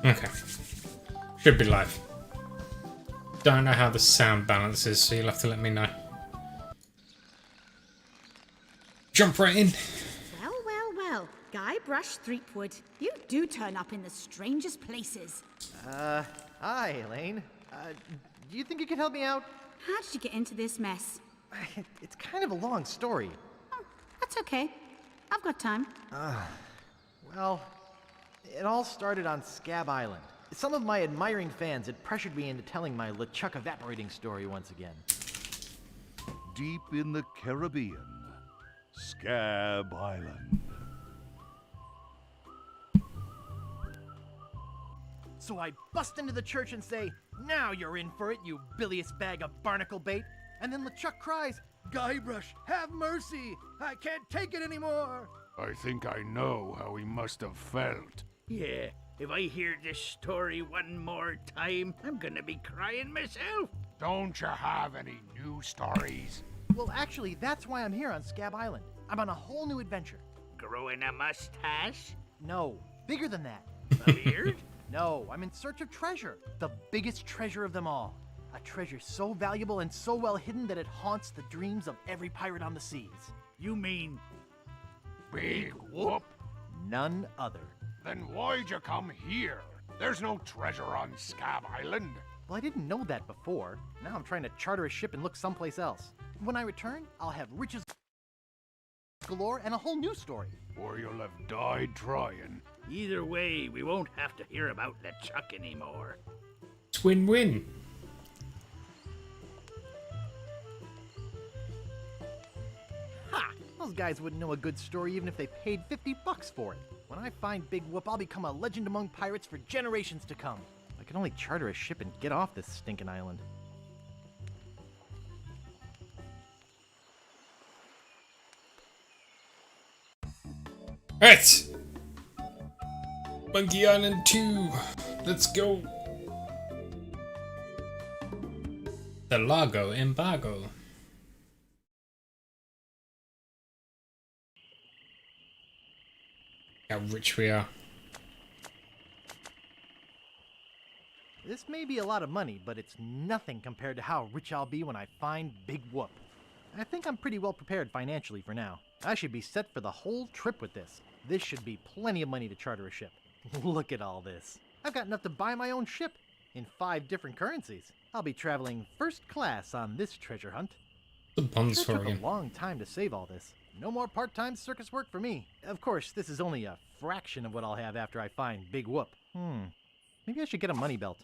Okay. Should be live. Don't know how the sound balance is, so you'll have to let me know. Jump right in. Well, well, well. Guybrush Threepwood, you do turn up in the strangest places. Hi, Elaine. Do you think you could help me out? How did you get into this mess? It's kind of a long story. Oh, that's okay. I've got time. Well, it all started on Scab Island. Some of my admiring fans had pressured me into telling my LeChuck evaporating story once again. Deep in the Caribbean, Scab Island. So I bust into the church and say, "Now you're in for it, you bilious bag of barnacle bait." And then LeChuck cries, "Guybrush, have mercy! I can't take it anymore!" I think I know how he must have felt. Yeah, if I hear this story one more time, I'm gonna be crying myself. Don't you have any new stories? Well, actually, that's why I'm here on Scab Island. I'm on a whole new adventure. Growing a mustache? No, bigger than that. A beard? No, I'm in search of treasure. The biggest treasure of them all. A treasure so valuable and so well hidden that it haunts the dreams of every pirate on the seas. You mean Big whoop? None other. Then why'd you come here? There's no treasure on Scab Island. Well, I didn't know that before. Now I'm trying to charter a ship and look someplace else. When I return, I'll have riches galore and a whole new story. Or you'll have died trying. either way, we won't have to hear about LeChuck anymore. It's win-win. Ha! Those guys wouldn't know a good story even if they paid $50 for it. When I find Big Whoop, I'll become a legend among pirates for generations to come. I can only charter a ship and get off this stinking island. Alright! Monkey Island 2. Let's go. The Largo embargo. How rich we are. This may be a lot of money, but it's nothing compared to how rich I'll be when I find Big Whoop. I think I'm pretty well prepared financially for now. I should be set for the whole trip with this. This should be plenty of money to charter a ship. Look at all this. I've got enough to buy my own ship in 5 different currencies. I'll be traveling first class on this treasure hunt. The bonds It for took again. a long time to save all this. No more part-time circus work for me. Of course, this is only a fraction of what I'll have after I find Big Whoop. Maybe I should get a money belt.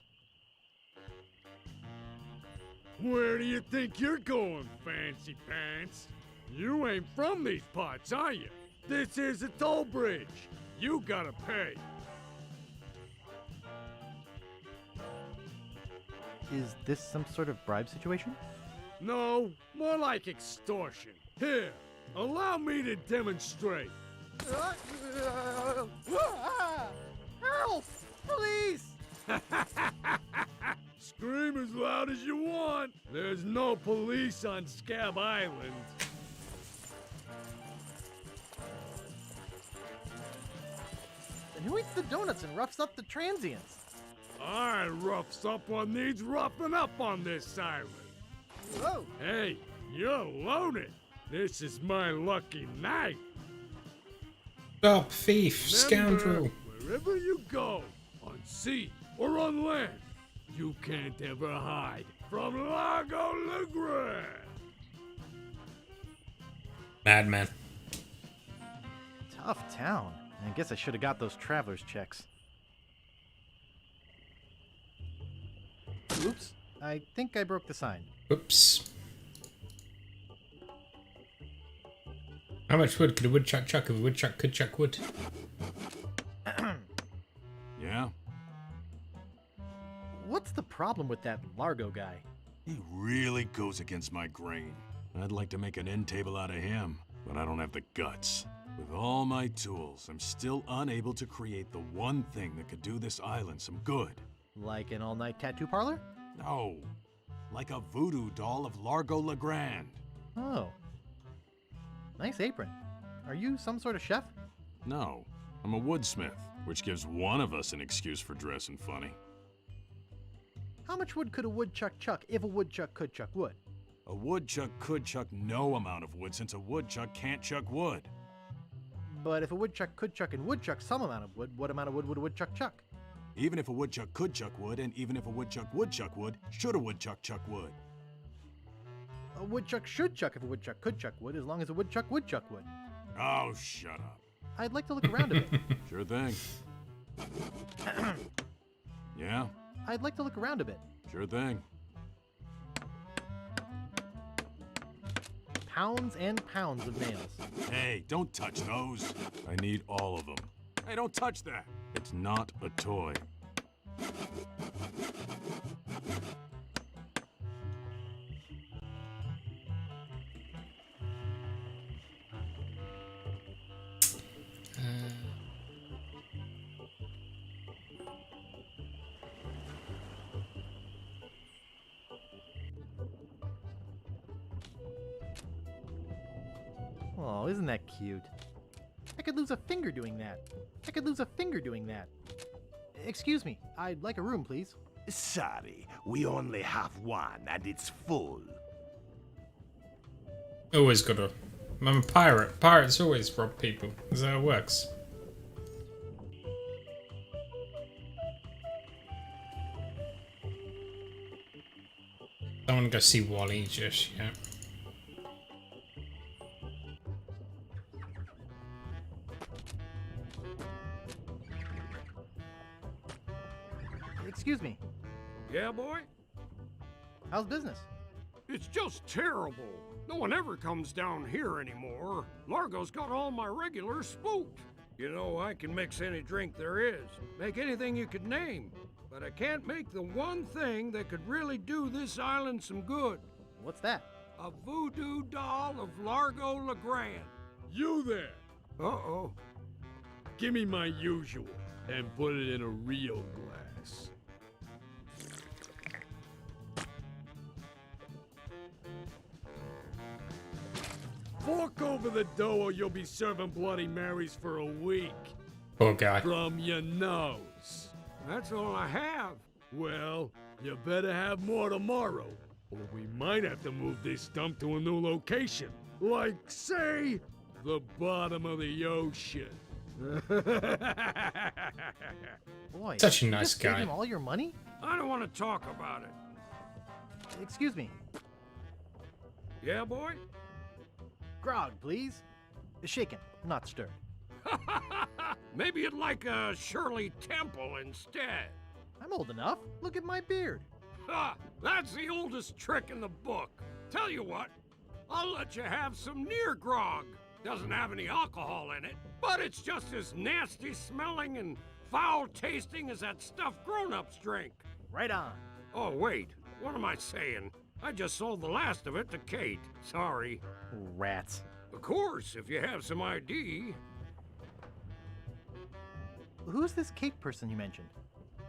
Where do you think you're going, Fancy Pants? You ain't from these parts, are you? This is a toll bridge. You gotta pay. Is this some sort of bribe situation? No, more like extortion. Here, allow me to demonstrate. Help! Please! Scream as loud as you want. There's no police on Scab Island. And who eats the donuts and roughs up the transients? I roughs up what needs roughing up on this island. Whoa! Hey, you're loaded. This is my lucky night. Stop, thief, scoundrel. Remember, wherever you go, on sea or on land, you can't ever hide from Largo Legrand. Madman. Tough town. I guess I should have got those traveler's checks. Oops. I think I broke the sign. Oops. How much wood could a woodchuck chuck if a woodchuck could chuck wood? Yeah? What's the problem with that Largo guy? He really goes against my grain. I'd like to make an end table out of him, but I don't have the guts. With all my tools, I'm still unable to create the one thing that could do this island some good. Like an all-night tattoo parlor? No, like a voodoo doll of Largo Legrand. Oh. Nice apron. Are you some sort of chef? No, I'm a woodsmith, which gives one of us an excuse for dressing funny. How much wood could a woodchuck chuck if a woodchuck could chuck wood? A woodchuck could chuck no amount of wood since a woodchuck can't chuck wood. But if a woodchuck could chuck and woodchuck some amount of wood, what amount of wood would a woodchuck chuck? Even if a woodchuck could chuck wood, and even if a woodchuck would chuck wood, should a woodchuck chuck wood? A woodchuck should chuck if a woodchuck could chuck wood, as long as a woodchuck would chuck wood. Oh, shut up. I'd like to look around a bit. Sure thing. Yeah, I'd like to look around a bit. sure thing. Pounds and pounds of nails. Hey, don't touch those. I need all of them. Hey, don't touch that. It's not a toy. Oh, isn't that cute? I could lose a finger doing that. I could lose a finger doing that. Excuse me, I'd like a room, please. Sorry, we only have one and it's full. Always gotta. I'm a pirate. Pirates always rob people. That's how it works. Don't want to go see Wally just yet. Excuse me, Yeah, boy? how's business? It's just terrible. No one ever comes down here anymore. Largo's got all my regulars spooked. You know, I can mix any drink there is, make anything you could name, but I can't make the one thing that could really do this island some good. What's that? A voodoo doll of Largo LeGrand. You there! Uh-oh. Give me my usual and put it in a real glass. Fork over the dough or you'll be serving Bloody Marys for a week. Poor guy. From your nose. That's all I have. Well, you better have more tomorrow, or we might have to move this dump to a new location. Like, say, the bottom of the ocean. Boy, Such a you nice just gave guy. him all your money? I don't want to talk about it. Excuse me, Yeah, boy? grog, please. Shaken, not stirred. Maybe you'd like a Shirley Temple instead. I'm old enough. Look at my beard. Ha! That's the oldest trick in the book. Tell you what, I'll let you have some near grog. Doesn't have any alcohol in it, but it's just as nasty smelling and foul tasting as that stuff grown-ups drink. Right on. Oh, wait, what am I saying? I just sold the last of it to Kate. Sorry. Rats. Of course, if you have some ID. Who's this Kate person you mentioned?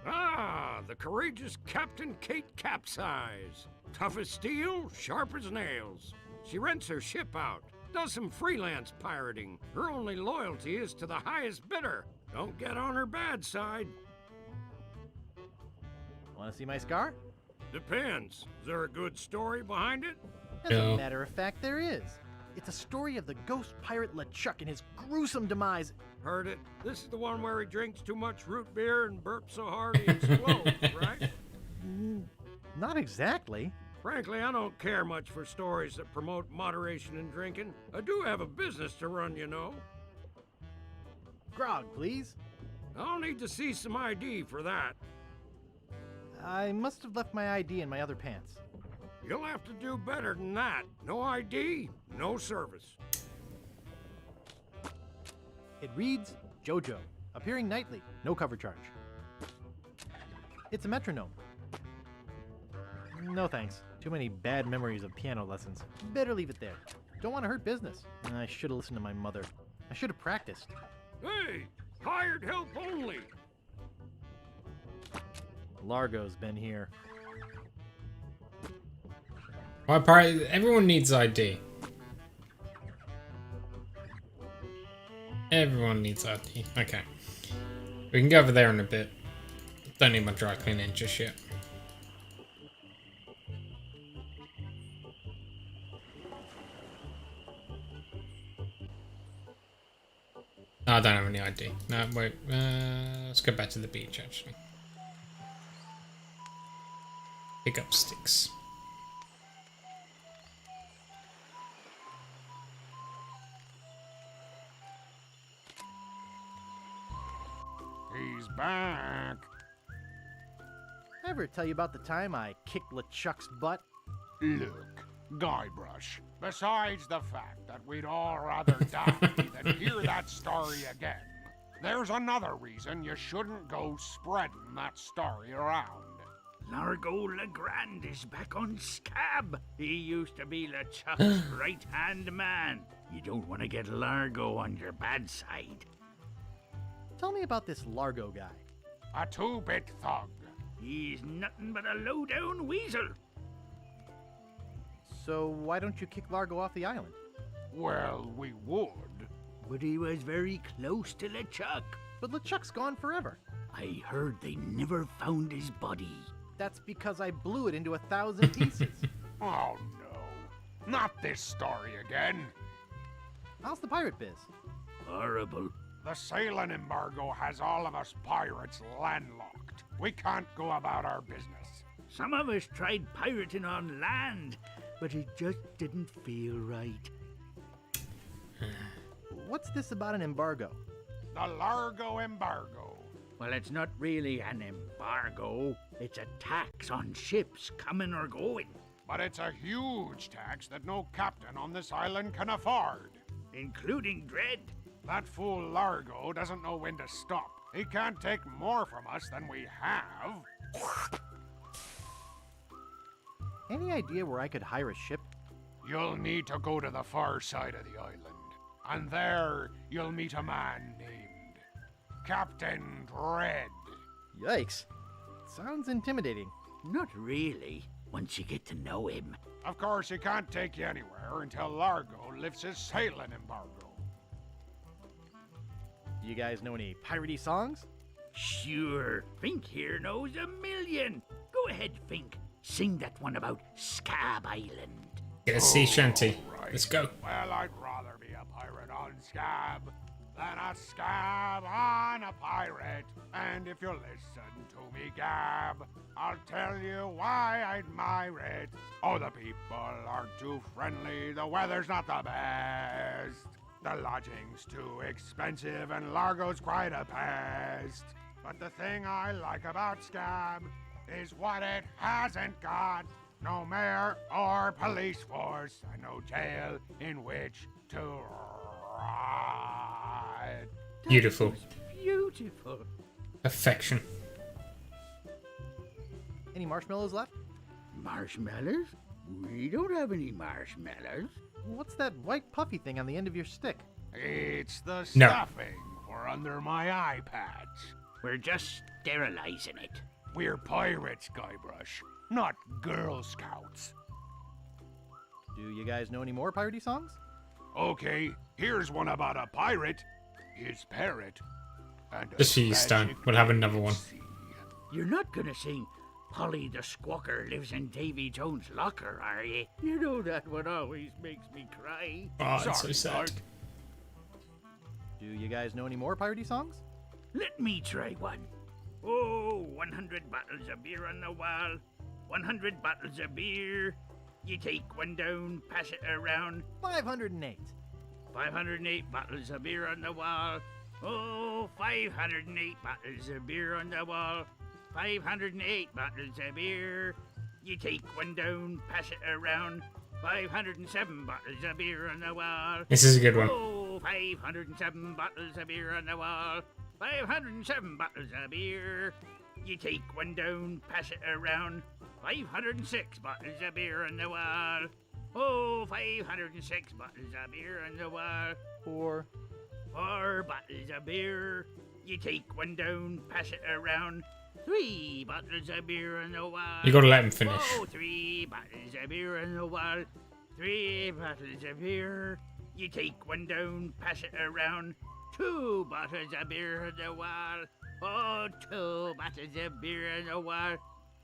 Ah, the courageous Captain Kate Capsize. Tough as steel, sharp as nails. She rents her ship out, does some freelance pirating. Her only loyalty is to the highest bidder. Don't get on her bad side. Want to see my scar? Depends. Is there a good story behind it? As No. a matter of fact, there is. It's a story of the ghost pirate LeChuck and his gruesome demise. Heard it. This is the one where he drinks too much root beer and burps so hard he explodes, right? Not exactly. Frankly, I don't care much for stories that promote moderation in drinking. I do have a business to run, you know. Grog, please. I'll need to see some ID for that. I must have left my ID in my other pants. You'll have to do better than that. No ID, no service. It reads, JoJo, appearing nightly, no cover charge. It's a metronome. No thanks. Too many bad memories of piano lessons. Better leave it there. Don't want to hurt business. I should have listened to my mother. I should have practiced. Hey, hired help only. Largo's been here. Why pirate? Everyone needs ID. Everyone needs ID. Okay. We can go over there in a bit. Don't need my dry cleaning just yet. No, I don't have any ID. No, wait. Let's go back to the beach, actually. Pick up sticks. He's back. Ever tell you about the time I kicked LeChuck's butt? Look, Guybrush, besides the fact that we'd all rather die than hear that story again, there's another reason you shouldn't go spreading that story around. Largo Legrand is back on Scab. He used to be LeChuck's right-hand man. You don't want to get Largo on your bad side. Tell me about this Largo guy. A two-bit thug. He's nothing but a low-down weasel. So why don't you kick Largo off the island? Well, we would. But he was very close to LeChuck. But LeChuck's gone forever. I heard they never found his body. That's because I blew it into 1,000 pieces. Oh no, not this story again. How's the pirate biz? Horrible. The sailing embargo has all of us pirates landlocked. We can't go about our business. Some of us tried pirating on land, but it just didn't feel right. What's this about an embargo? The Largo embargo. Well, it's not really an embargo. It's a tax on ships coming or going, But it's a huge tax that no captain on this island can afford. including Dread. That fool Largo doesn't know when to stop. He can't take more from us than we have. Any idea where I could hire a ship? You'll need to go to the far side of the island. And there, you'll meet a man named Captain Dread. Yikes. Sounds intimidating. Not really, once you get to know him. Of course, he can't take you anywhere until Largo lifts his sailing embargo. Do you guys know any piratey songs? Sure, Fink here knows a million. Go ahead, Fink. Sing that one about Scab Island. Get a sea shanty. Right. Let's go. Well, I'd rather be a pirate on Scab than a scab on a pirate. And if you listen to me, Gab, I'll tell you why I admire it. Oh, the people aren't too friendly, the weather's not the best. The lodging's too expensive and Largo's quite a pest. But the thing I like about Scab is what it hasn't got. No mayor or police force and no jail in which to ride. Beautiful. Beautiful. Perfection. Any marshmallows left? Marshmallows? We don't have any marshmallows. What's that white puffy thing on the end of your stick? It's the No. stuffing for under my eye patch. We're just sterilizing it. We're pirates, Guybrush, not Girl Scouts. Do you guys know any more piratey songs? Okay, here's one about a pirate, his parrot, and a Just for you, Stan. tragic We'll have another one. sea. You're not gonna sing Polly the Squawker lives in Davy Jones' locker, are you? You know that one always makes me cry. Oh, it's so Sorry, sad. Bart. Do you guys know any more piratey songs? Let me try one. Oh, 100 bottles of beer on the wall. 100 bottles of beer. You take one down, pass it around. 508. 508 bottles of beer on the wall. Oh, 508 bottles of beer on the wall. 508 bottles of beer. You take one down, pass it around. 507 bottles of beer on the wall. This is a good one. Oh, 507 bottles of beer on the wall. 507 bottles of beer. You take one down, pass it around. 506 bottles of beer on the wall. Oh, 506 bottles of beer on the wall. 4. 4 bottles of beer. You take one down, pass it around. 3 bottles of beer on the wall. You gotta let him finish. Oh, 3 bottles of beer on the wall. 3 bottles of beer. You take one down, pass it around. 2 bottles of beer on the wall. Oh, 2 bottles of beer on the wall.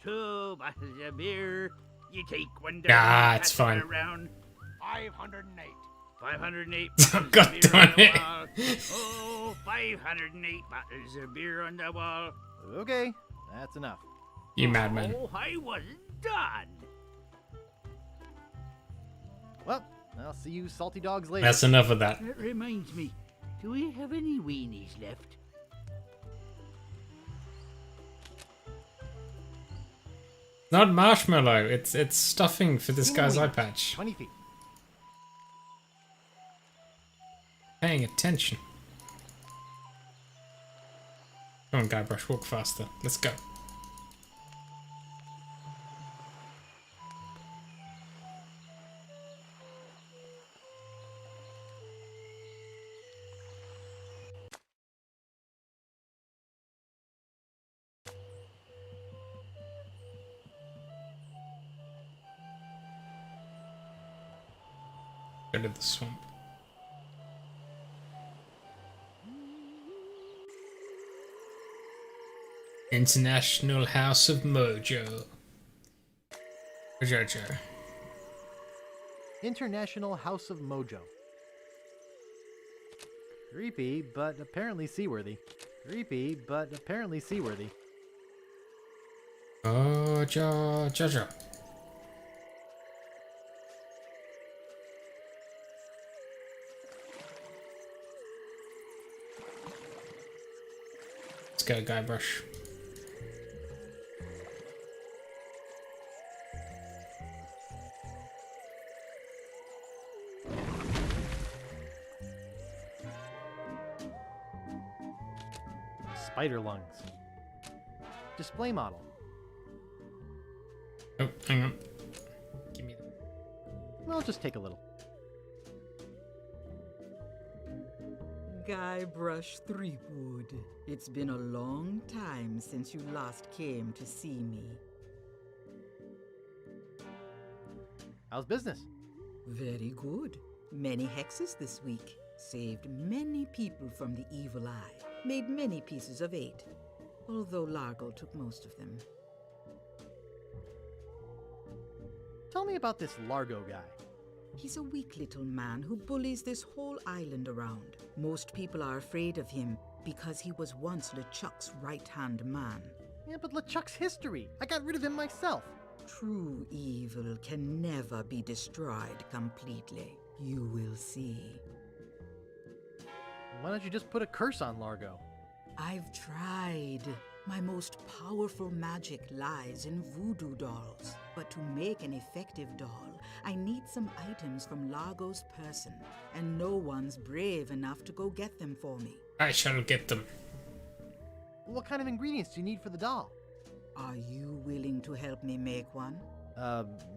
2 bottles of beer. You take one down. Ah, and it's pass fine. it around. 508. 508 Oh, bottles God of beer darn on the it. wall. Oh, 508 bottles of beer on the wall. Okay, that's enough. You madman. Oh, I wasn't done. Well, I'll see you salty dogs later. That's enough of that. That reminds me. Do we have any weenies left? Not marshmallow. It's stuffing for this guy's eye patch. 20 feet. Paying attention. Come on, Guybrush, walk faster. Let's go. Go to the swamp. International House of Mojo. Mojo. International House of Mojo. Creepy, but apparently seaworthy. Creepy, but apparently seaworthy. Jojo. Let's go, Guybrush. Spider lungs. Display model. Oh, hang on. Give me that. Well, just take a little. Guybrush Threepwood, it's been a long time since you last came to see me. How's business? Very good. Many hexes this week. Saved many people from the evil eye. Made many pieces of 8. Although Largo took most of them. Tell me about this Largo guy. He's a weak little man who bullies this whole island around. Most people are afraid of him because he was once LeChuck's right-hand man. Yeah, but LeChuck's history. I got rid of him myself. True evil can never be destroyed completely. You will see. Why don't you just put a curse on Largo? I've tried. My most powerful magic lies in voodoo dolls. But to make an effective doll, I need some items from Largo's person, and no one's brave enough to go get them for me. I shall get them. What kind of ingredients do you need for the doll? Are you willing to help me make one?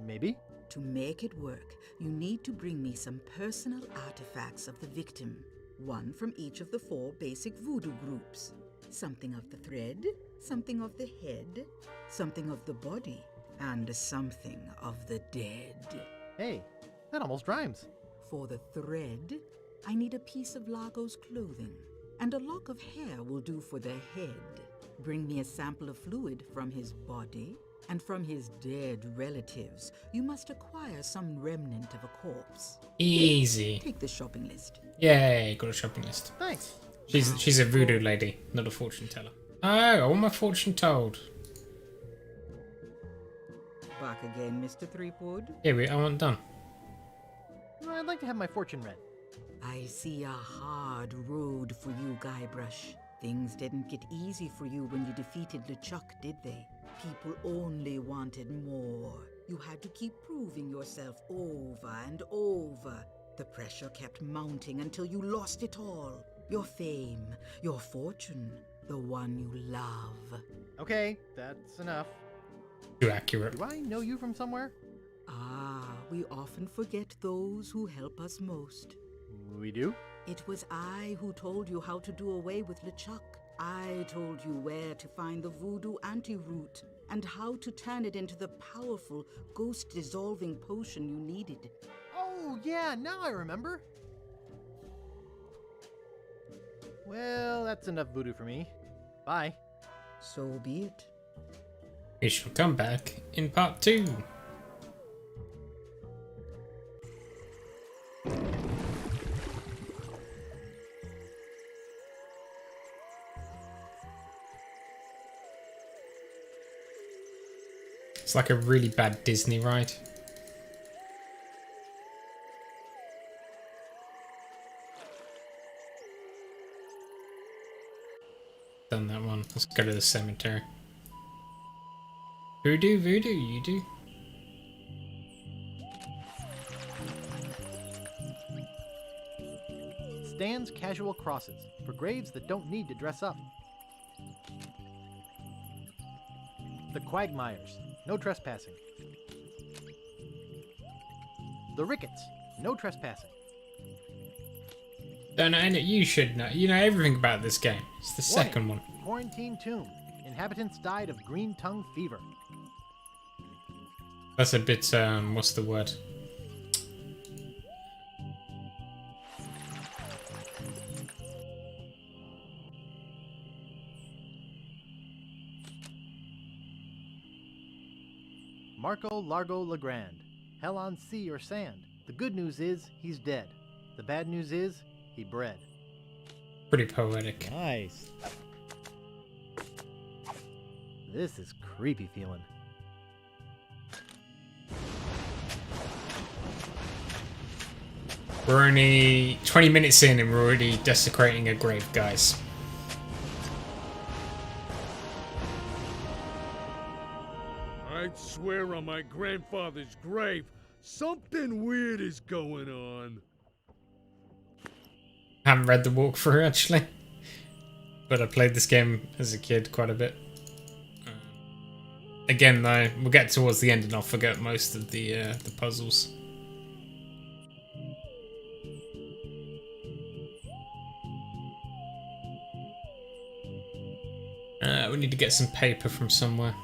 Maybe? To make it work, you need to bring me some personal artifacts of the victim. One from each of the 4 basic voodoo groups. Something of the thread, something of the head, something of the body, and something of the dead. Hey, that almost rhymes. For the thread, I need a piece of Largo's clothing, and a lock of hair will do for the head. Bring me a sample of fluid from his body, and from his dead relatives, you must acquire some remnant of a corpse. Easy. Take the shopping list. Yay, got a shopping list. Thanks. She's a voodoo lady, not a fortune teller. Oh, I want my fortune told. Back again, Mr. Threepwood? Here I want done. I'd like to have my fortune read. I see a hard road for you, Guybrush. Things didn't get easy for you when you defeated LeChuck, did they? People only wanted more. You had to keep proving yourself over and over. The pressure kept mounting until you lost it all. Your fame, your fortune, the one you love. Okay, that's enough. Too accurate. Do I know you from somewhere? Ah, we often forget those who help us most. We do? It was I who told you how to do away with LeChuck. I told you where to find the voodoo antiroot and how to turn it into the powerful ghost-dissolving potion you needed. Oh, yeah, now I remember. Well, that's enough voodoo for me. Bye. So be it. We shall come back in part 2. It's like a really bad Disney ride. Done that one. Let's go to the cemetery. Voodoo, voodoo, you do. Stands casual crosses for graves that don't need to dress up. The Quagmires, no trespassing. The Ricketts, no trespassing. Don't know any. You should know. You know everything about this game. It's the Warning, second one. Quarantine tomb. Inhabitants died of green tongue fever. That's a bit. What's the word? Marco Largo Legrand. Hell on sea or sand. The good news is he's dead. The bad news is he bred. Pretty poetic. Nice. This is creepy feeling. We're only 20 minutes in and we're already desecrating a grave, guys. I'd swear on my grandfather's grave, something weird is going on. Haven't read the walkthrough actually, but I played this game as a kid quite a bit. Again though, we'll get towards the end and I'll forget most of the puzzles. We need to get some paper from somewhere.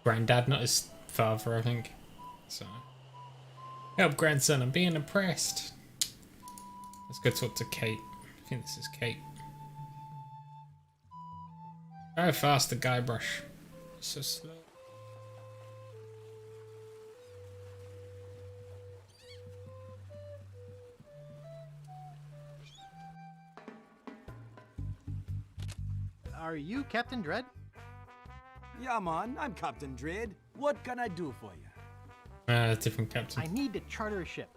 Granddad, not his father, I think. So, help, grandson. I'm being oppressed. Let's go talk to Kate. I think this is Kate. Go faster, Guybrush. So slow. Are you Captain Dread? Yeah, man, I'm Captain Dread. What can I do for you? Different captain. I need to charter a ship.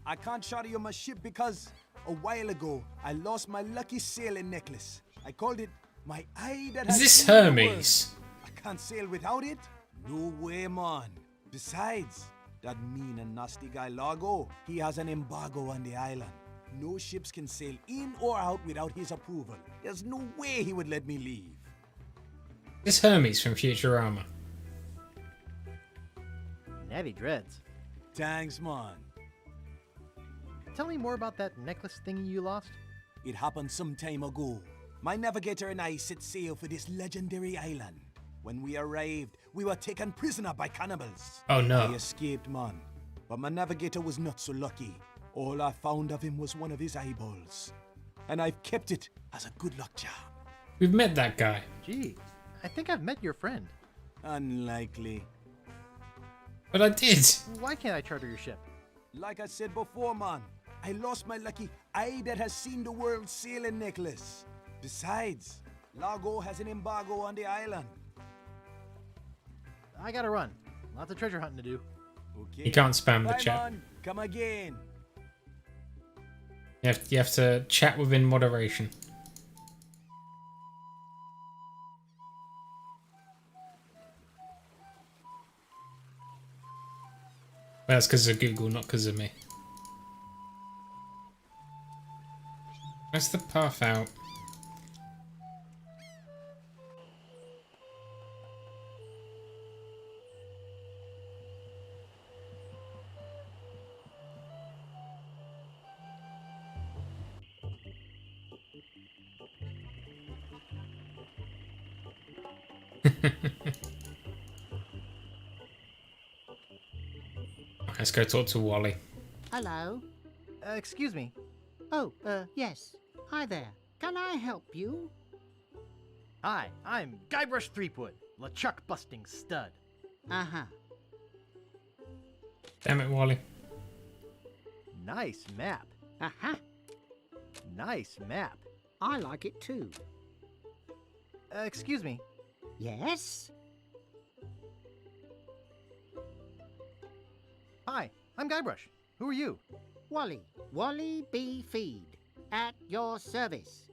I can't charter you my ship because a while ago I lost my lucky sailing necklace. I called it my eye that Is has this seen the world. Hermes? I can't sail without it. No way, man. Besides, that mean and nasty guy Largo, he has an embargo on the island. No ships can sail in or out without his approval. There's no way he would let me leave. This Hermes from Futurama. Natty Dreads. Thanks, man. Tell me more about that necklace thingy you lost. It happened some time ago. My navigator and I set sail for this legendary island. When we arrived, we were taken prisoner by cannibals. Oh no. I escaped, man. But my navigator was not so lucky. All I found of him was one of his eyeballs. And I've kept it as a good luck charm. We've met that guy. Gee, I think I've met your friend. Unlikely. But I did. Why can't I charter your ship? Like I said before, man, I lost my lucky eye that has seen the world sailing necklace. Besides, Largo has an embargo on the island. I gotta run. Lots of treasure hunting to do. Okay. You can't spam the Bye, chat. man. Come again. You have to chat within moderation. Well, that's because of Google, not because of me. Where's the path out? Let's go talk to Wally. Hello. Excuse me. Oh, yes. Hi there. Can I help you? Hi, I'm Guybrush Threepwood, LeChuck busting stud. Uh-huh. Damn it, Wally. Nice map. Uh-huh. Nice map. I like it too. Excuse me. Yes? Hi, I'm Guybrush. Who are you? Wally. Wally B. Feed. At your service.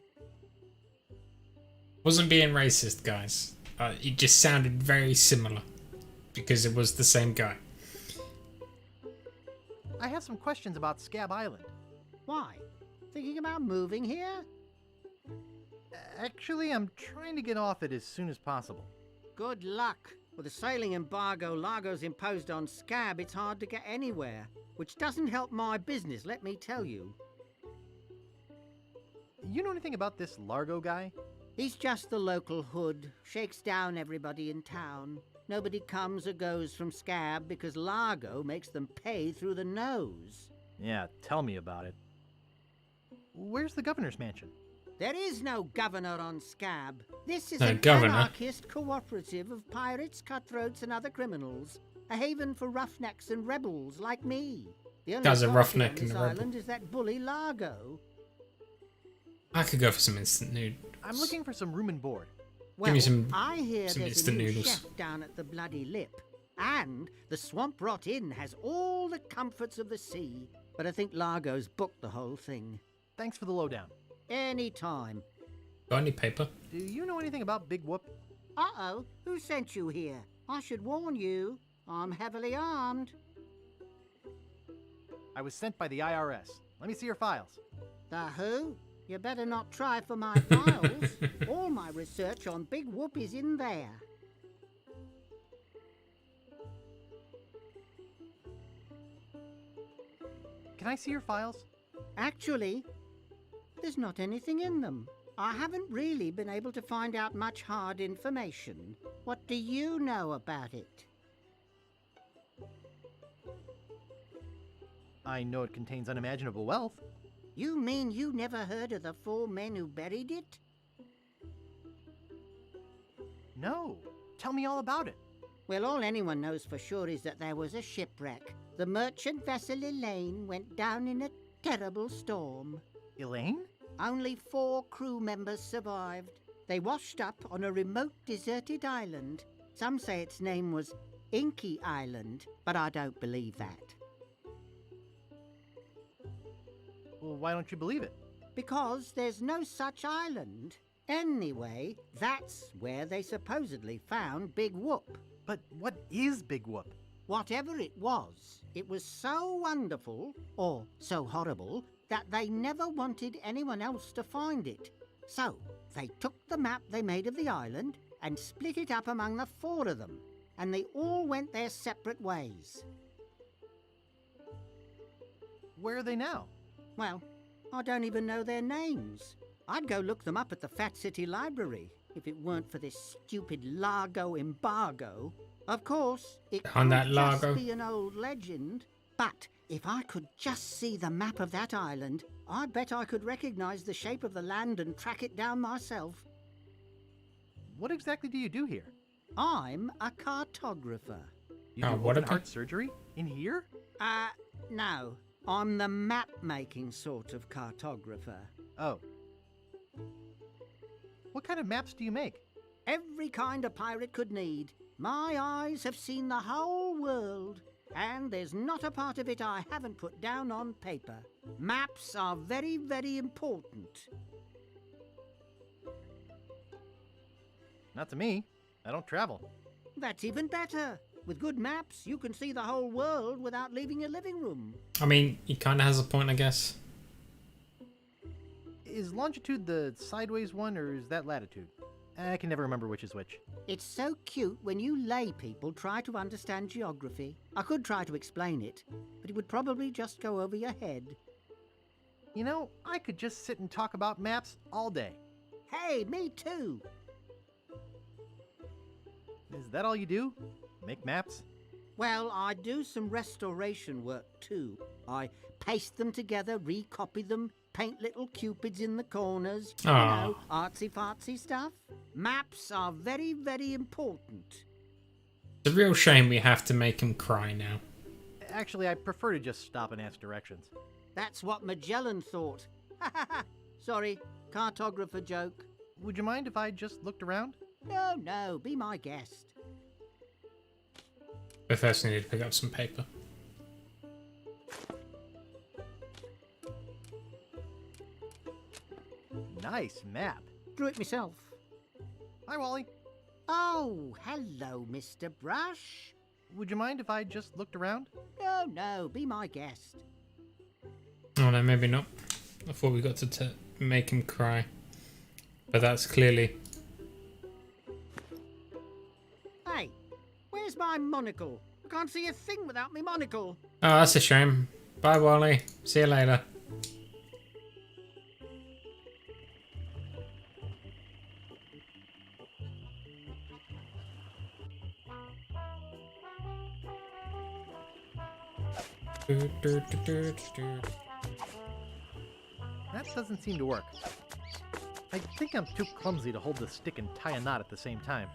Wasn't being racist, guys. It just sounded very similar because it was the same guy. I have some questions about Scab Island. Why? Thinking about moving here? Actually, I'm trying to get off it as soon as possible. Good luck. With the sailing embargo Largo's imposed on Scab, it's hard to get anywhere. Which doesn't help my business, let me tell you. You know anything about this Largo guy? He's just the local hood. Shakes down everybody in town. Nobody comes or goes from Scab because Largo makes them pay through the nose. Yeah, tell me about it. Where's the governor's mansion? There is no governor on Scab. This is No an governor. anarchist cooperative of pirates, cutthroats, and other criminals. A haven for roughnecks and rebels like me. The only Guy's a authority roughneck on and this a rebel. island is that bully Largo. I could go for some instant noodles. I'm looking for some room and board. Well, me some I hear there's a instant new noodles. chef down at the Bloody Lip. And the Swamp Rot Inn has all the comforts of the sea. But I think Largo's booked the whole thing. Thanks for the lowdown. Any time. Got any paper? Do you know anything about Big Whoop? Uh-oh, who sent you here? I should warn you, I'm heavily armed. I was sent by the IRS. Let me see your files. The who? You better not try for my files. All my research on Big Whoop is in there. Can I see your files? Actually, there's not anything in them. I haven't really been able to find out much hard information. What do you know about it? I know it contains unimaginable wealth. You mean you never heard of the 4 men who buried it? No. Tell me all about it. Well, all anyone knows for sure is that there was a shipwreck. The merchant vessel Elaine went down in a terrible storm. Elaine? Only 4 crew members survived. They washed up on a remote, deserted island. Some say its name was Inky Island, but I don't believe that. Well, why don't you believe it? Because there's no such island. Anyway, that's where they supposedly found Big Whoop. But what is Big Whoop? Whatever it was so wonderful, or so horrible, that they never wanted anyone else to find it. So, they took the map they made of the island and split it up among the 4 of them, and they all went their separate ways. Where are they now? Well, I don't even know their names. I'd go look them up at the Fat City Library, if it weren't for this stupid Largo embargo. Of course, it On could that Largo. just be an old legend, but if I could just see the map of that island, I bet I could recognize the shape of the land and track it down myself. What exactly do you do here? I'm a cartographer. You Oh, do what open a heart surgery? In here? No. I'm the map-making sort of cartographer. Oh. What kind of maps do you make? Every kind a pirate could need. My eyes have seen the whole world, and there's not a part of it I haven't put down on paper. Maps are very, very important. Not to me. I don't travel. That's even better. With good maps, you can see the whole world without leaving your living room. I mean, he kind of has a point, I guess. Is longitude the sideways one, or is that latitude? I can never remember which is which. It's so cute when you lay people try to understand geography. I could try to explain it, but it would probably just go over your head. You know, I could just sit and talk about maps all day. Hey, me too. Is that all you do? Make maps? Well, I do some restoration work too. I paste them together, recopy them, paint little cupids in the corners. You know, artsy-fartsy stuff. Maps are very, very important. It's a real shame we have to make him cry now. Actually, I prefer to just stop and ask directions. That's what Magellan thought. Sorry, cartographer joke. Would you mind if I just looked around? No, no, be my guest. But first we need to pick up some paper. Nice map. Drew it myself. Hi, Wally. Oh, hello, Mr. Brush. Would you mind if I just looked around? No, no, be my guest. Oh no, maybe not. I thought we got to make him cry. But that's clearly... Hey, where's my monocle? I can't see a thing without my monocle. Oh, that's a shame. Bye, Wally. See you later. That doesn't seem to work. I think I'm too clumsy to hold the stick and tie a knot at the same time.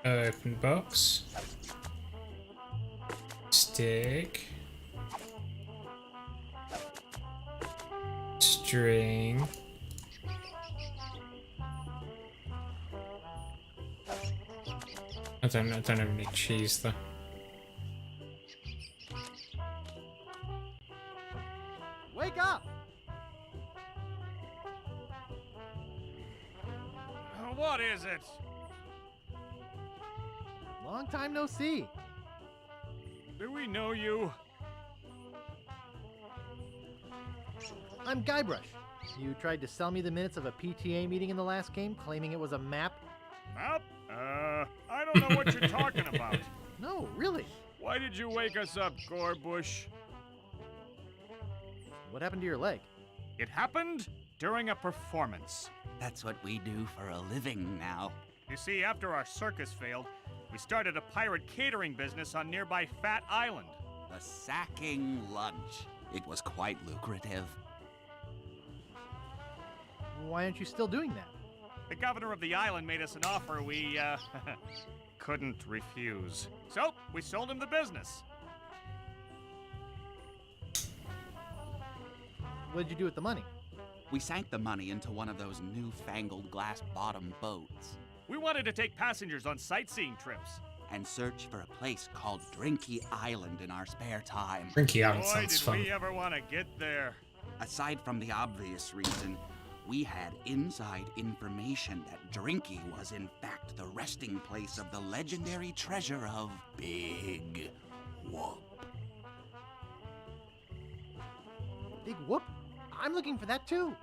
Open box. Stick. String. I don't have any cheese though. Wake up! What is it? Long time no see. Do we know you? I'm Guybrush. You tried to sell me the minutes of a PTA meeting in the last game, claiming it was a map. Map? I don't know what you're talking about. No, really. Why did you wake us up, Gorbush? What happened to your leg? It happened during a performance. That's what we do for a living now. You see, after our circus failed, we started a pirate catering business on nearby Fat Island. A sacking lunch. It was quite lucrative. Why aren't you still doing that? The governor of the island made us an offer we, couldn't refuse. So, we sold him the business. What did you do with the money? We sank the money into one of those newfangled glass-bottom boats. We wanted to take passengers on sightseeing trips. And search for a place called Drinky Island in our spare time. Drinky Island Boy, sounds did fun. we ever want to get there. Aside from the obvious reason, we had inside information that Drinky was in fact the resting place of the legendary treasure of Big Whoop. Big Whoop? I'm looking for that too.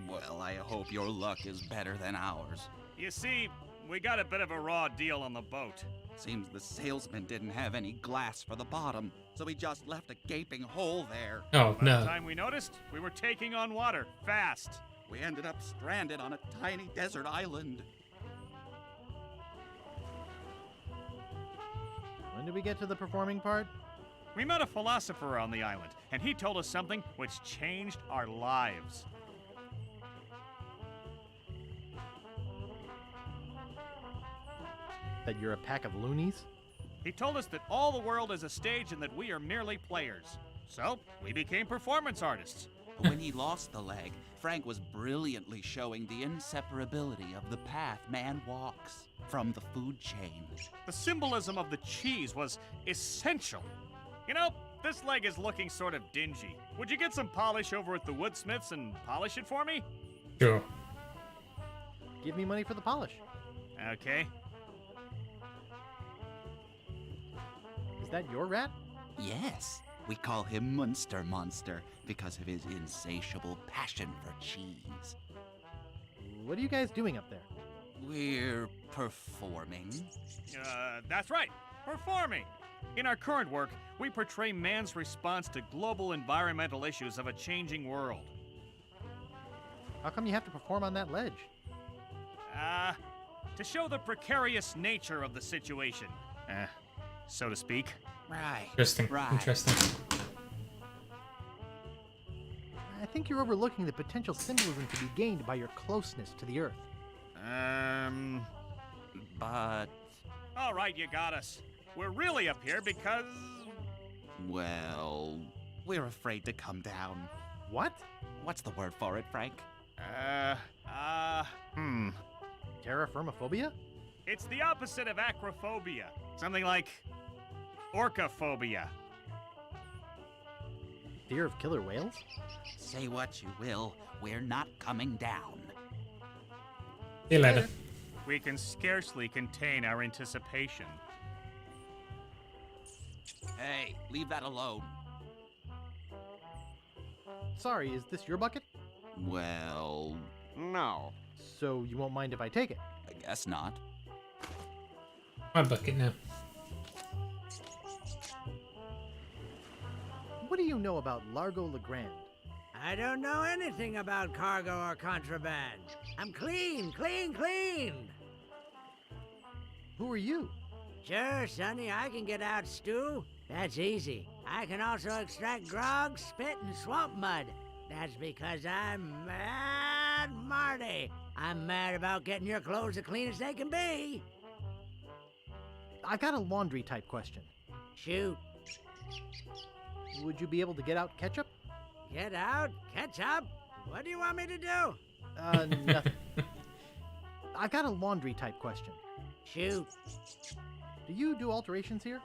Well, I hope your luck is better than ours. You see, we got a bit of a raw deal on the boat. Seems the salesman didn't have any glass for the bottom, so he just left a gaping hole there. Oh, By no. the time we noticed, we were taking on water, fast. We ended up stranded on a tiny desert island. When did we get to the performing part? We met a philosopher on the island, and he told us something which changed our lives. That you're a pack of loonies? He told us that all the world is a stage and that we are merely players. So, we became performance artists. When he lost the leg, Frank was brilliantly showing the inseparability of the path man walks from the food chain. The symbolism of the cheese was essential. You know, this leg is looking sort of dingy. Would you get some polish over at the Woodsmiths and polish it for me? Sure. Give me money for the polish. Okay. Is that your rat? Yes, we call him Munster Monster because of his insatiable passion for cheese. What are you guys doing up there? We're performing. That's right, performing. In our current work, we portray man's response to global environmental issues of a changing world. How come you have to perform on that ledge? to show the precarious nature of the situation, so to speak. Right. Interesting. Right. Interesting. I think you're overlooking the potential symbolism to be gained by your closeness to the Earth. But... All right, you got us. We're really up here because... well... we're afraid to come down. What? What's the word for it, Frank? Terraformophobia? It's the opposite of acrophobia. Something like... orcaphobia. Fear of killer whales? Say what you will, we're not coming down. See you later. We can scarcely contain our anticipation. Hey, leave that alone. Sorry, is this your bucket? Well... No. So you won't mind if I take it? I guess not. My bucket now. What do you know about Largo Legrand? I don't know anything about cargo or contraband. I'm clean, clean, clean. Who are you? Sure, Sonny, I can get out stew. That's easy. I can also extract grog, spit, and swamp mud. That's because I'm Mad Marty. I'm mad about getting your clothes as clean as they can be. I've got a laundry type question. Shoot. Would you be able to get out ketchup? Get out? Ketchup? What do you want me to do? Nothing. I've got a laundry type question. Shoot. Do you do alterations here?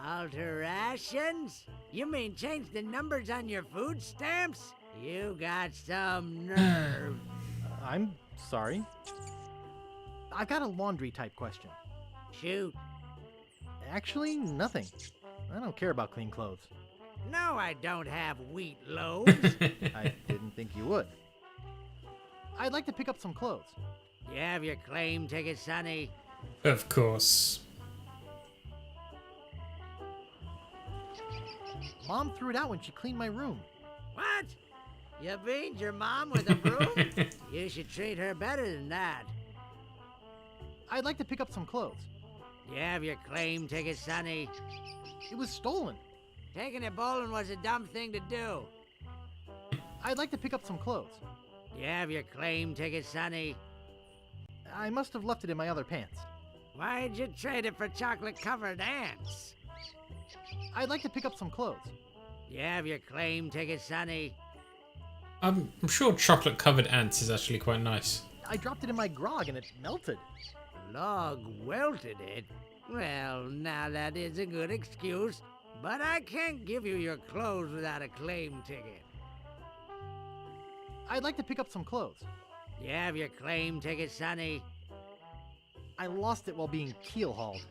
Alterations? You mean change the numbers on your food stamps? You got some nerve. I'm sorry. I've got a laundry type question. Shoot. Actually, nothing. I don't care about clean clothes. No, I don't have wheat loaves. I didn't think you would. I'd like to pick up some clothes. You have your claim ticket, Sonny? Of course. Mom threw it out when she cleaned my room. What? You beat your mom with a broom? You should treat her better than that. I'd like to pick up some clothes. You have your claim ticket, Sonny? It was stolen. Taking it bowling was a dumb thing to do. I'd like to pick up some clothes. You have your claim ticket, Sonny? I must have left it in my other pants. Why'd you trade it for chocolate-covered ants? I'd like to pick up some clothes. You have your claim ticket, Sonny? I'm sure chocolate-covered ants is actually quite nice. I dropped it in my grog and it melted. Log welted it? Well, now that is a good excuse, but I can't give you your clothes without a claim ticket. I'd like to pick up some clothes. You have your claim ticket, Sonny? I lost it while being keel-hauled.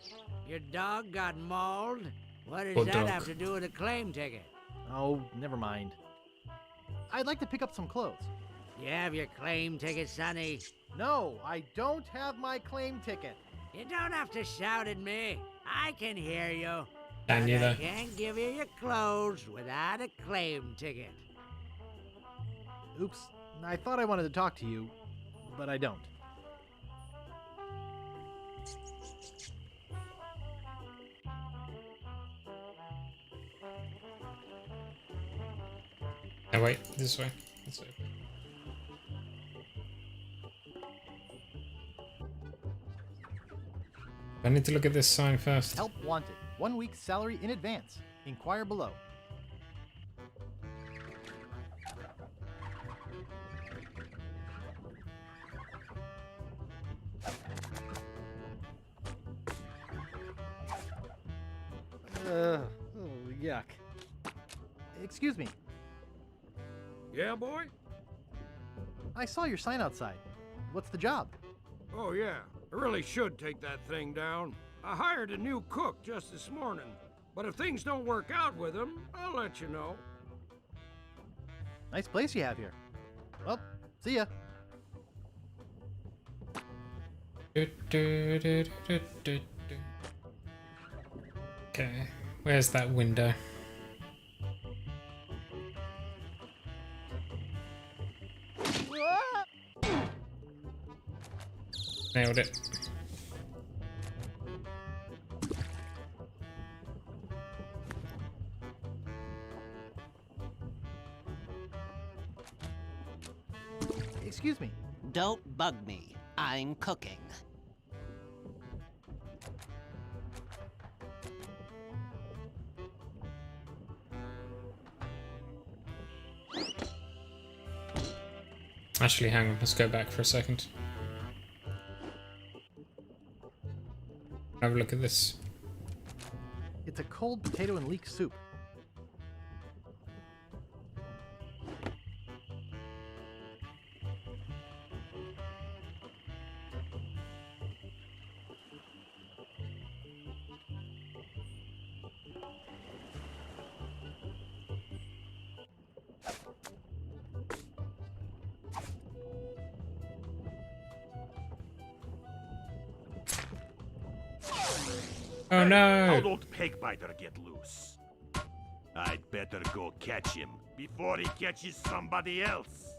Your dog got mauled? What does Poor that dog. have to do with a claim ticket? Oh, never mind. I'd like to pick up some clothes. You have your claim ticket, Sonny? No, I don't have my claim ticket. You don't have to shout at me. I can hear you. Can you, But I though? can't give you your clothes without a claim ticket. Oops, I thought I wanted to talk to you, but I don't. Oh wait, this way. This way. I need to look at this sign first. Help wanted. 1 week's salary in advance. Inquire below. Oh, yuck. Excuse me. Yeah, boy? I saw your sign outside. What's the job? Oh, yeah. I really should take that thing down. I hired a new cook just this morning. But if things don't work out with him, I'll let you know. Nice place you have here. Well, see ya. Okay, where's that window? Nailed it. Excuse me. Don't bug me. I'm cooking. Actually, hang on. Let's go back for a second. Have a look at this. It's a cold potato and leek soup. Oh no! How don't Pegbiter get loose? I'd better go catch him before he catches somebody else.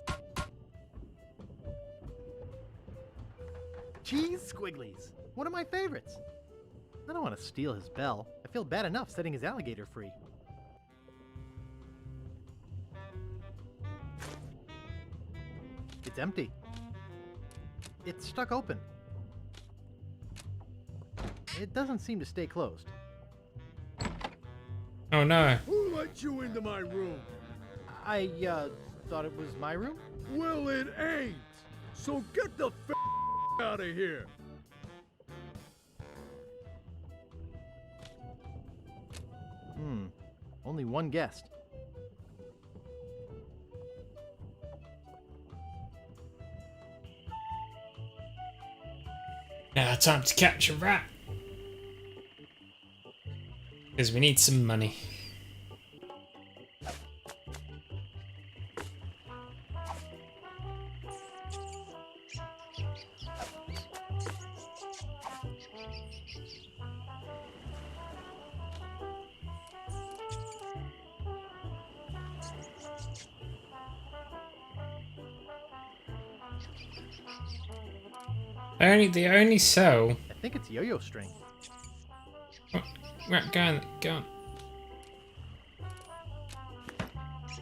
Cheese squigglies. One of my favorites. I don't want to steal his bell. I feel bad enough setting his alligator free. It's empty. It's stuck open. It doesn't seem to stay closed. Oh no. Who let you into my room? I, thought it was my room? Well, it ain't. So get the f out of here. Only one guest. Now time to catch a rat. Because we need some money. They only sell. I think it's yo-yo string. Oh, right, go on, go on.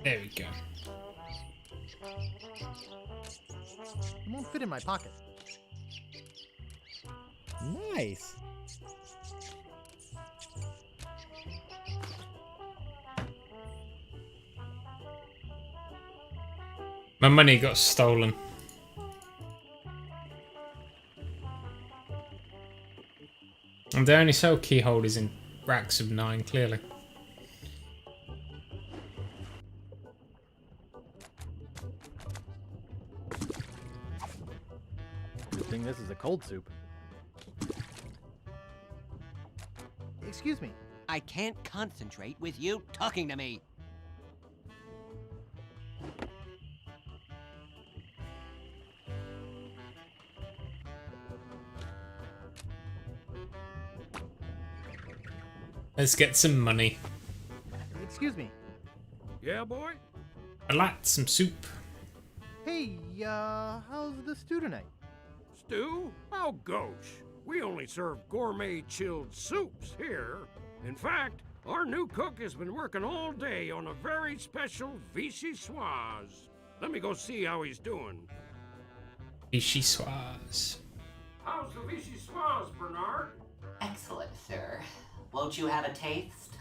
There we go. It won't fit in my pocket. Nice. My money got stolen. And they only sell key holders in racks of 9, clearly. Good thing this is a cold soup. Excuse me. I can't concentrate with you talking to me. Let's get some money. Excuse me. Yeah, boy? I'd like some soup. Hey, how's the stew tonight? Stew? Oh, gosh. We only serve gourmet chilled soups here. In fact, our new cook has been working all day on a very special vichyssoise. Let me go see how he's doing. Vichyssoise. How's the vichyssoise, Bernard? Excellent, sir. Won't you have a taste?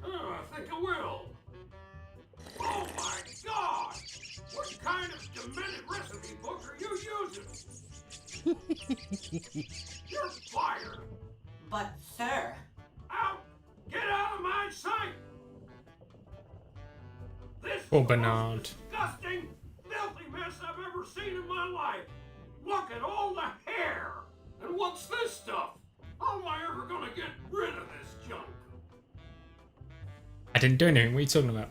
Oh, I think I will. Oh my God! What kind of demented recipe book are you using? You're fired! But, sir... Out! Get out of my sight! This Poor is Bernard. the most disgusting, filthy mess I've ever seen in my life. Look at all the hair! And what's this stuff? How am I ever gonna get rid of this junk? I didn't do anything. What are you talking about?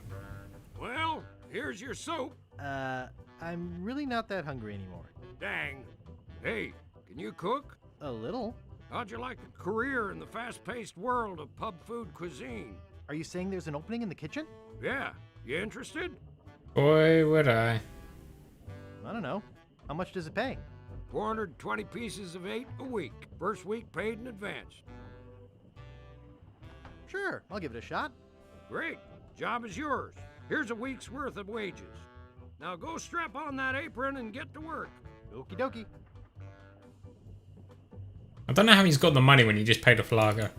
Well, here's your soup. I'm really not that hungry anymore. Dang. Hey, can you cook? A little. How'd you like a career in the fast-paced world of pub food cuisine? Are you saying there's an opening in the kitchen? Yeah. You interested? Boy, would I. I don't know. How much does it pay? 420 pieces of 8 a week. First week paid in advance. Sure, I'll give it a shot. Great. Job is yours. Here's a week's worth of wages. Now go strap on that apron and get to work. Okie dokie. I don't know how he's got the money when he just paid off Largo.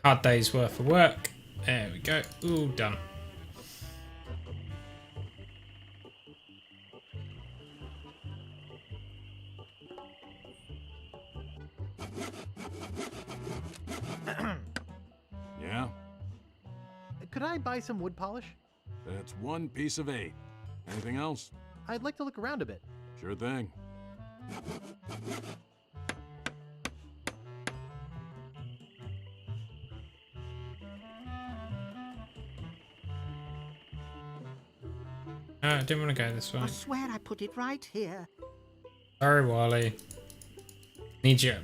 Hard day's worth of work. There we go. Ooh, done. Yeah? Could I buy some wood polish? That's 1 piece of 8. Anything else? I'd like to look around a bit. Sure thing. I didn't want to go this way. I swear I put it right here. Sorry, Wally. Need your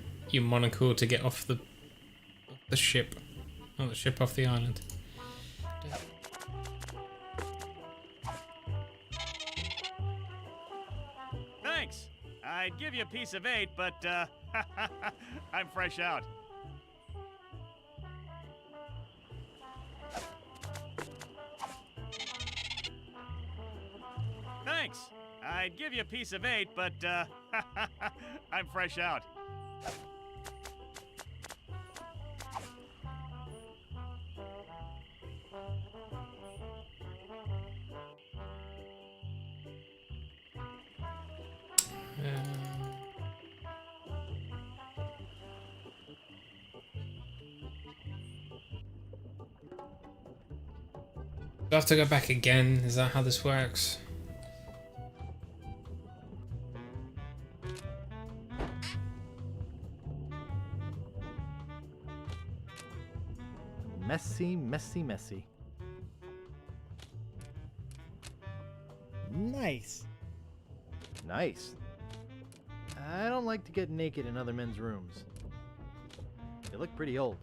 monocle to get off the ship. Not the ship, off the island. Thanks. I'd give you a piece of 8, but I'm fresh out. Thanks. I'd give you a piece of 8, but I'm fresh out. Do I have to go back again? Is that how this works? Messy, messy, messy. Nice. Nice. I don't like to get naked in other men's rooms. They look pretty old.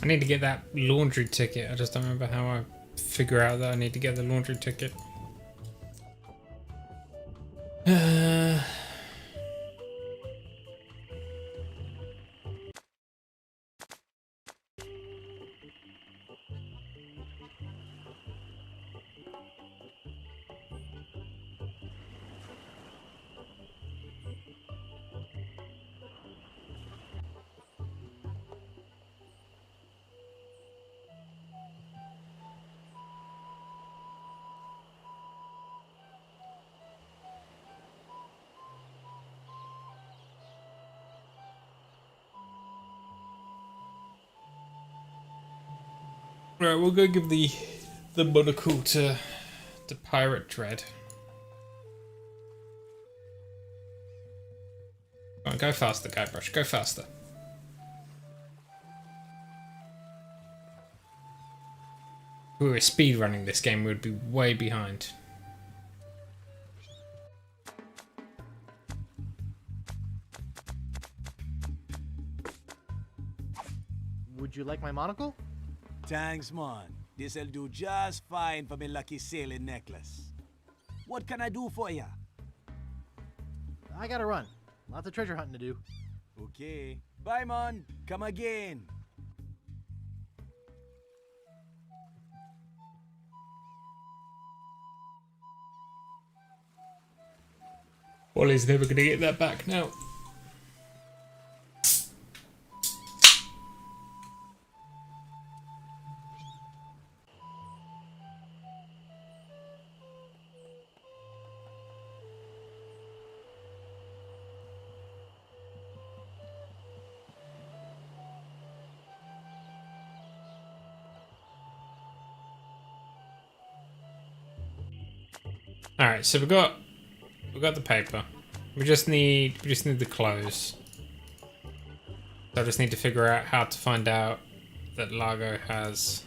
I need to get that laundry ticket. I just don't remember how I figure out that I need to get the laundry ticket. Right, we'll go give the monocle to Pirate Dread. Come on, go faster, Guybrush. Go faster. If we were speedrunning this game, we would be way behind. Would you like my monocle? Thanks, man. This'll do just fine for me lucky sailing necklace. What can I do for ya? I gotta run. Lots of treasure hunting to do. Okay. Bye, man. Come again. Wally's never gonna get that back now. All right, so we got the paper. We just need the clothes. So I just need to figure out how to find out that Largo has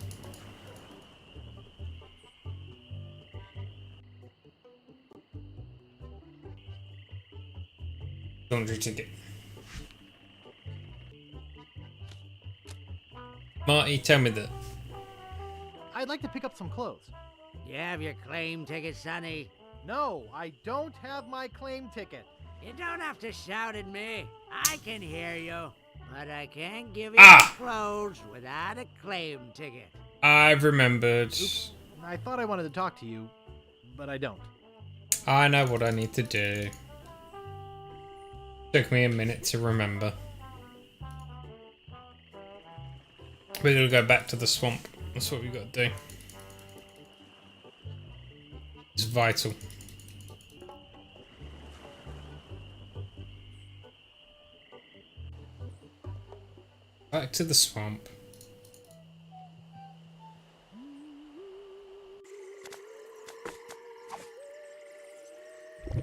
Laundry ticket. Marty, tell me that. I'd like to pick up some clothes. You have your claim ticket, Sonny? No, I don't have my claim ticket. You don't have to shout at me. I can hear you. But I can't give you clothes without a claim ticket. I've remembered. Oops. I thought I wanted to talk to you, but I don't. I know what I need to do. Took me a minute to remember. We're gonna go back to the swamp. That's what we got to do. It's vital. Back to the swamp.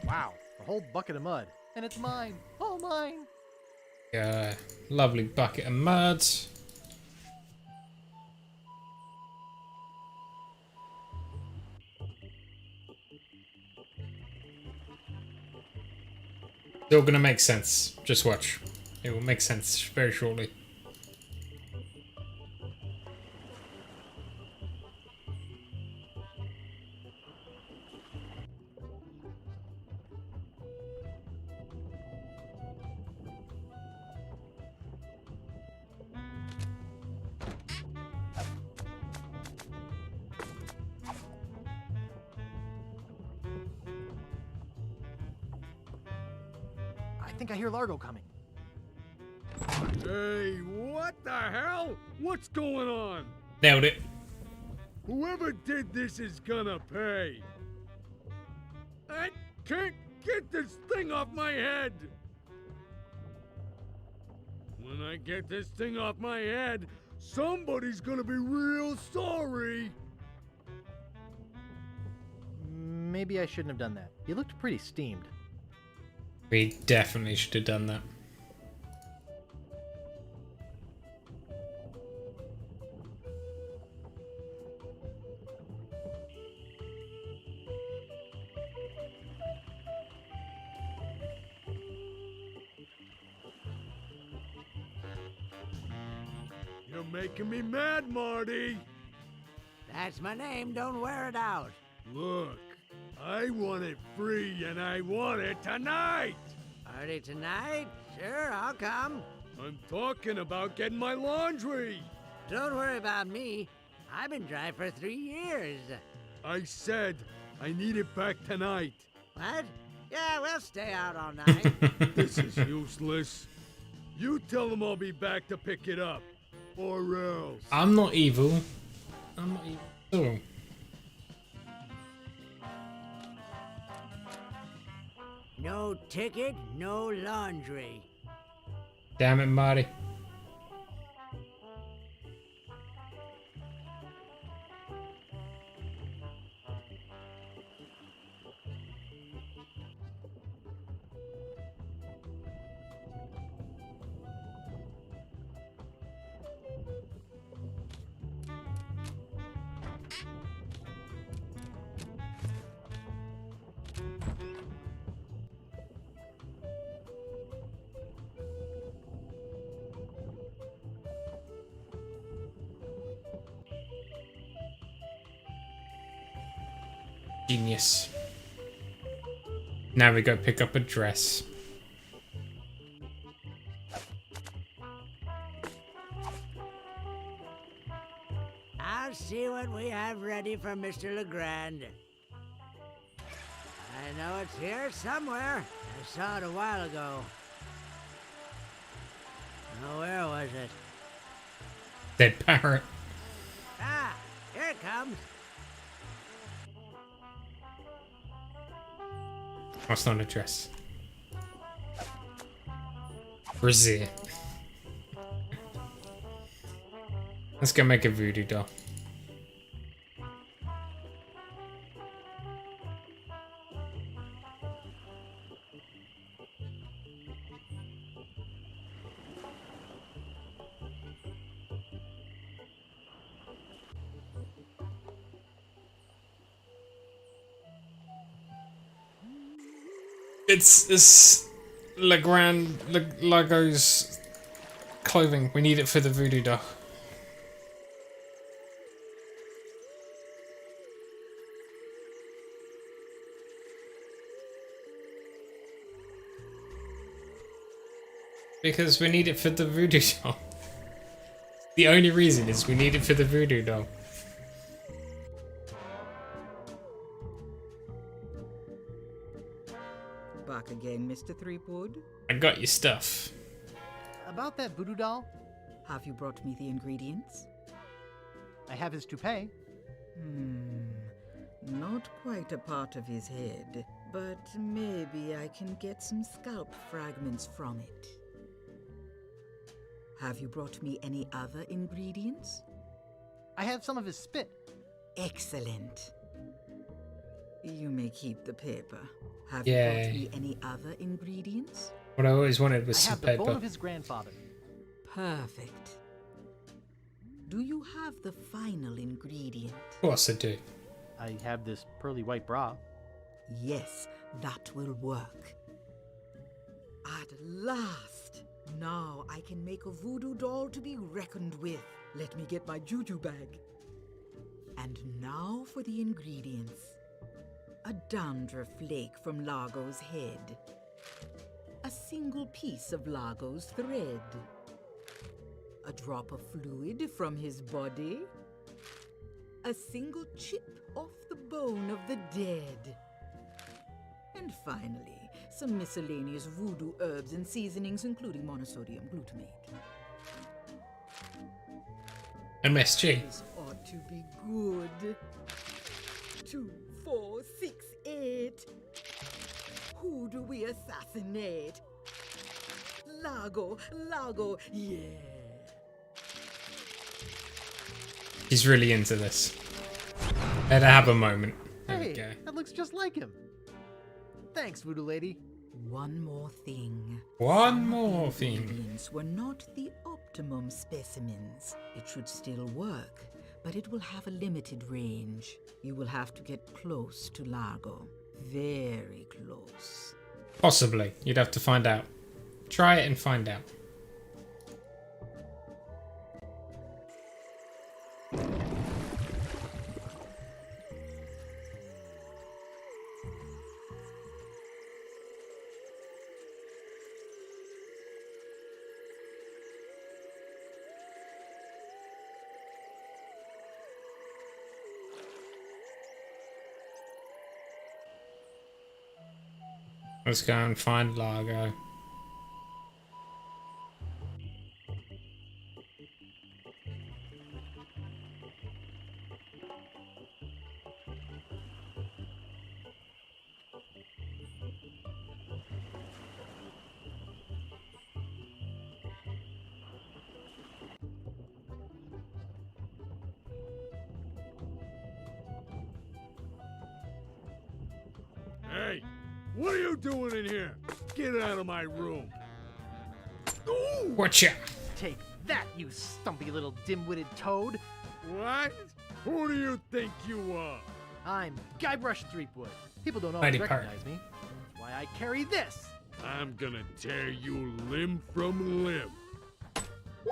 Wow, a whole bucket of mud. And it's mine. All mine. Yeah, lovely bucket of mud. It's all gonna make sense. Just watch. It will make sense very shortly. I think I hear Largo coming. Hey, what the hell? What's going on? Nailed it. Whoever did this is gonna pay. I can't get this thing off my head. When I get this thing off my head, somebody's gonna be real sorry. Maybe I shouldn't have done that. You looked pretty steamed. We definitely should have done that. You're making me mad, Marty. That's my name. Don't wear it out. Look, I want it free and I want it tonight. Party tonight? Sure, I'll come. I'm talking about getting my laundry. Don't worry about me. I've been dry for 3 years. I said I need it back tonight. What? Yeah, we'll stay out all night. This is useless. You tell them I'll be back to pick it up. Or else. I'm not evil. I'm not evil. No ticket, no laundry. Damn it, Marty. Genius. Now we go pick up a dress. I'll see what we have ready for Mr. Legrand. I know it's here somewhere. I saw it a while ago. Oh, where was it? Dead parrot. Ah, here it comes. That's not a dress. Brazil. Let's go make a voodoo doll. It's Lago's clothing. We need it for the voodoo doll. Because we need it for the voodoo doll. The only reason is we need it for the voodoo doll. Back again, Mr. Threepwood. I got your stuff. About that voodoo doll, Have you brought me the ingredients? I have his toupee. Not quite a part of his head, but maybe I can get some scalp fragments from it. Have you brought me any other ingredients? I have some of his spit. Excellent. You may keep the paper. Have you Yay. brought me any other ingredients? What I always wanted was I some have the paper. bone of his grandfather. Perfect. Do you have the final ingredient? Of course I do. I have this pearly white bra. Yes, that will work. At last! Now I can make a voodoo doll to be reckoned with. Let me get my juju bag. And now for the ingredients. A dandruff flake from Largo's head. A single piece of Largo's thread. A drop of fluid from his body. A single chip off the bone of the dead. And finally, some miscellaneous voodoo herbs and seasonings, including monosodium glutamate. MSG. This ought to be good. 2, 4, 6, 8. Who do we assassinate? Largo, yeah. He's really into this. Let her have a moment. There we Hey, go. that looks just like him. Thanks, voodoo lady. One more thing. One Some more of the thing. ingredients were not the optimum specimens. It should still work, but it will have a limited range. You will have to get close to Largo. Very close. Possibly. You'd have to find out. Try it and find out. Let's go and find Largo. Hey, what are you doing in here? Get out of my room. Ooh! Watcha! Take that, you stumpy little dim-witted toad. What? Who do you think you are? I'm Guybrush Threepwood. People don't Mighty always Park. recognize me. That's why I carry this. I'm gonna tear you limb from limb.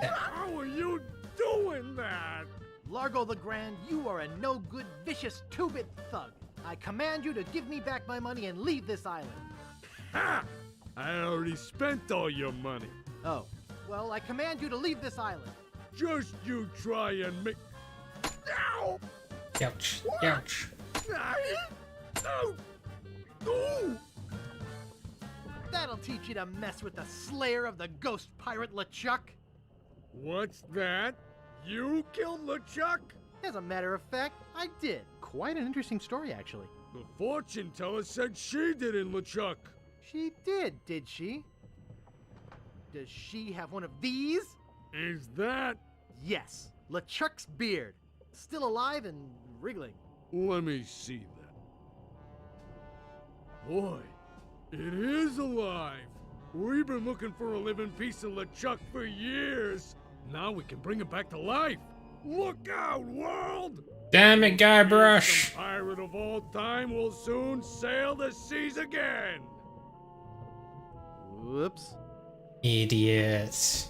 How are you doing that? Largo the Grand, you are a no-good, vicious, two-bit thug. I command you to give me back my money and leave this island. Ha! I already spent all your money. Oh, well, I command you to leave this island. Just you try and make... Ow! Ouch. Ouch. Ow! Ooh! That'll teach you to mess with the slayer of the ghost pirate LeChuck. What's that? You killed LeChuck? As a matter of fact, I did. Quite an interesting story, actually. The fortune teller said she did in LeChuck. She did she? Does she have one of these? Is that... Yes, LeChuck's beard. Still alive and wriggling. Let me see that. Boy, it is alive. We've been looking for a living piece of LeChuck for years. Now we can bring it back to life. Look out, world! Damn it, Guybrush! Some pirate of all time will soon sail the seas again. Whoops. Idiot.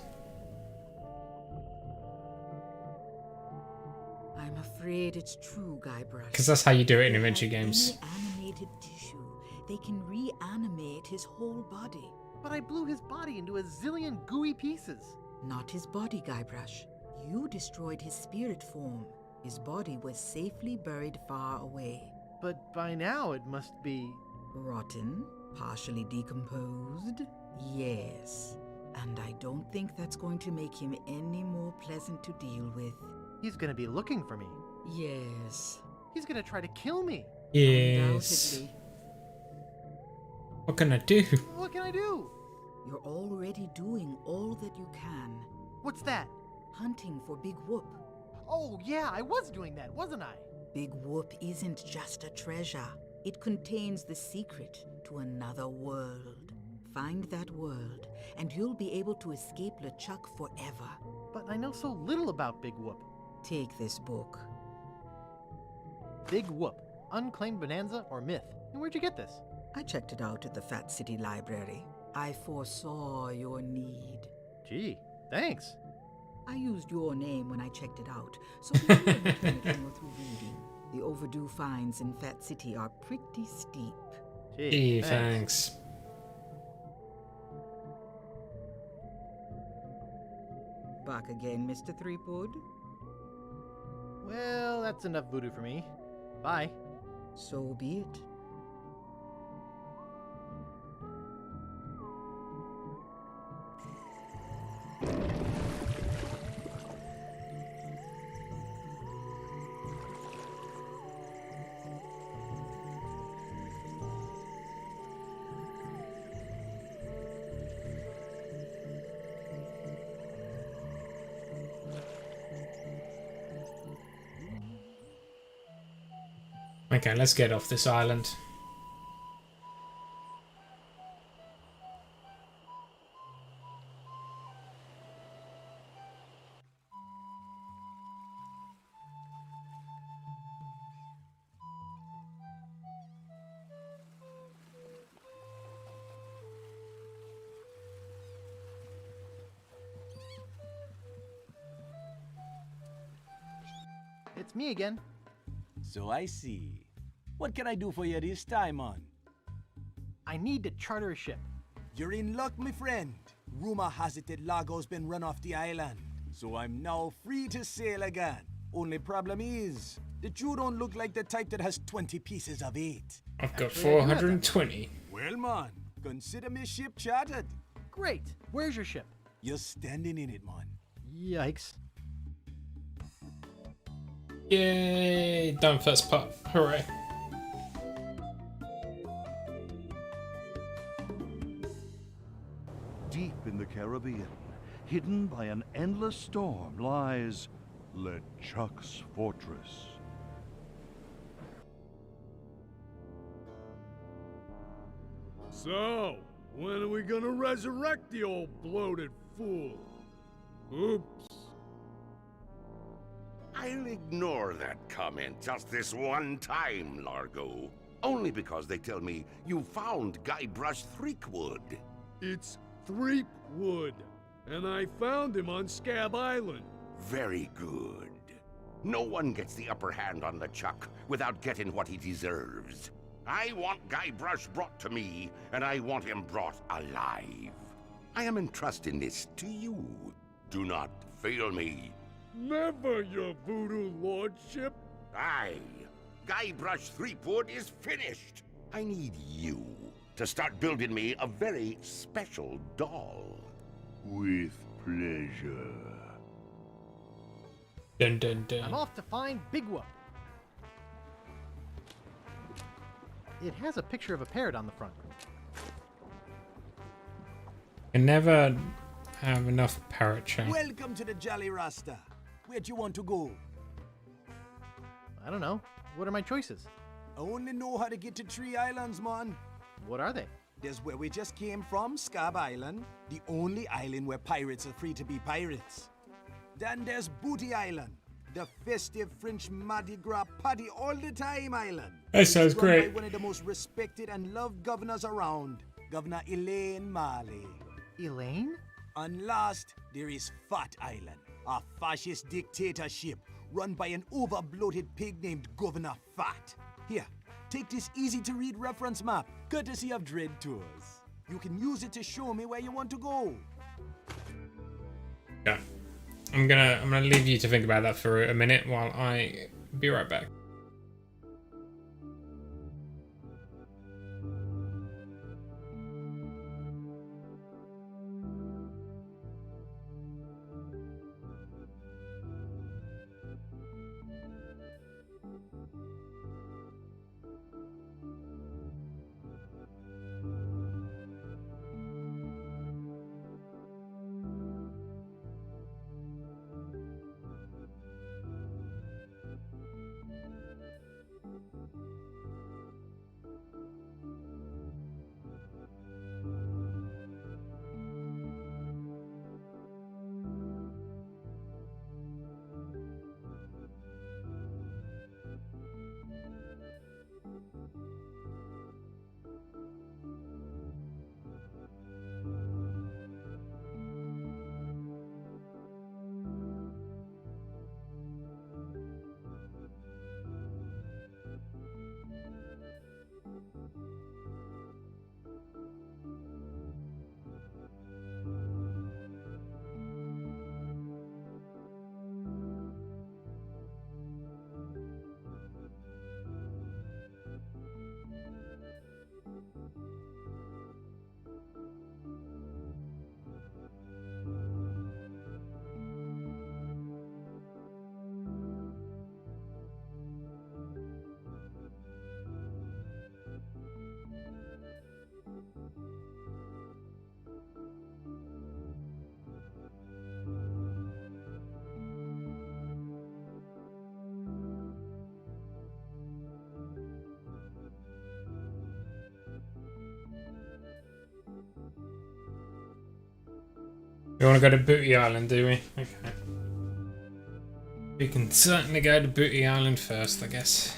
I'm afraid it's true, Guybrush. Because that's how you do it in They adventure have games. any animated tissue, they can reanimate his whole body. But I blew his body into a zillion gooey pieces. Not his body, Guybrush. You destroyed his spirit form. His body was safely buried far away. But by now it must be... Rotten? Partially decomposed? Yes. And I don't think that's going to make him any more pleasant to deal with. He's gonna be looking for me. Yes. He's gonna try to kill me. Yes. Undoubtedly. What can I do? What can I do? You're already doing all that you can. What's that? Hunting for Big Whoop. Oh yeah, I was doing that, wasn't I? Big Whoop isn't just a treasure. It contains the secret to another world. Find that world, and you'll be able to escape LeChuck forever. But I know so little about Big Whoop. Take this book. Big Whoop, Unclaimed Bonanza or Myth. And where'd you get this? I checked it out at the Fat City Library. I foresaw your need. Gee, thanks. I used your name when I checked it out, so you don't have anything worth reading. The overdue fines in Fat City are pretty steep. Gee, thanks. Back again, Mr. Threepwood? Well, that's enough voodoo for me. Bye. So be it. Okay, let's get off this island. It's me again. So I see. What can I do for you this time, man? I need to charter a ship. You're in luck, my friend. Rumor has it that Largo's been run off the island, so I'm now free to sail again. Only problem is that you don't look like the type that has 20 pieces of 8. I've got 420. Well, man, consider me ship chartered. Great. Where's your ship? You're standing in it, man. Yikes. Yay! Done first part. Hooray. Deep in the Caribbean, hidden by an endless storm, lies LeChuck's fortress. So, when are we gonna resurrect the old bloated fool? Oops. I'll ignore that comment just this one time, Largo. Only because they tell me you found Guybrush Threepwood. It's Threepwood, and I found him on Scab Island. Very good. No one gets the upper hand on LeChuck without getting what he deserves. I want Guybrush brought to me, and I want him brought alive. I am entrusting this to you. Do not fail me. Never, your voodoo lordship. Aye. Guybrush Threepwood is finished. I need you to start building me a very special doll. With pleasure. Dun dun dun. I'm off to find Big Whoop. It has a picture of a parrot on the front. You never have enough parrot chat. Welcome to the Jolly Rasta. Where'd you want to go? I don't know. What are my choices? I only know how to get to 3 islands, man. What are they? There's where we just came from, Scab Island, the only island where pirates are free to be pirates. Then there's Booty Island, the festive French Mardi Gras party all the time island. That sounds It's run by great. one of the most respected and loved governors around, Governor Elaine Marley. Elaine? And last, there is Fat Island, a fascist dictatorship run by an over-bloated pig named Governor Fat. Here, take this easy-to-read reference map, courtesy of Dread Tours. You can use it to show me where you want to go. Yeah. I'm gonna leave you to think about that for a minute while I be right back. We want to go to Booty Island, do we? Okay. We can certainly go to Booty Island first, I guess.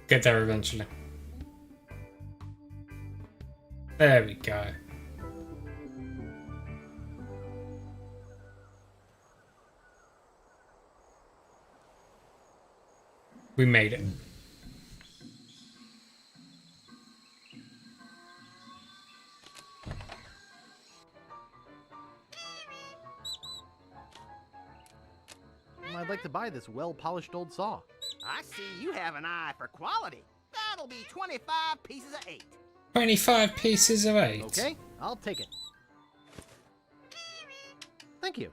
Get there eventually. There we go. We made it. I'd like to buy this well-polished old saw. I see you have an eye for quality. That'll be 25 pieces of 8. 25 pieces of 8. Okay, I'll take it. Thank you.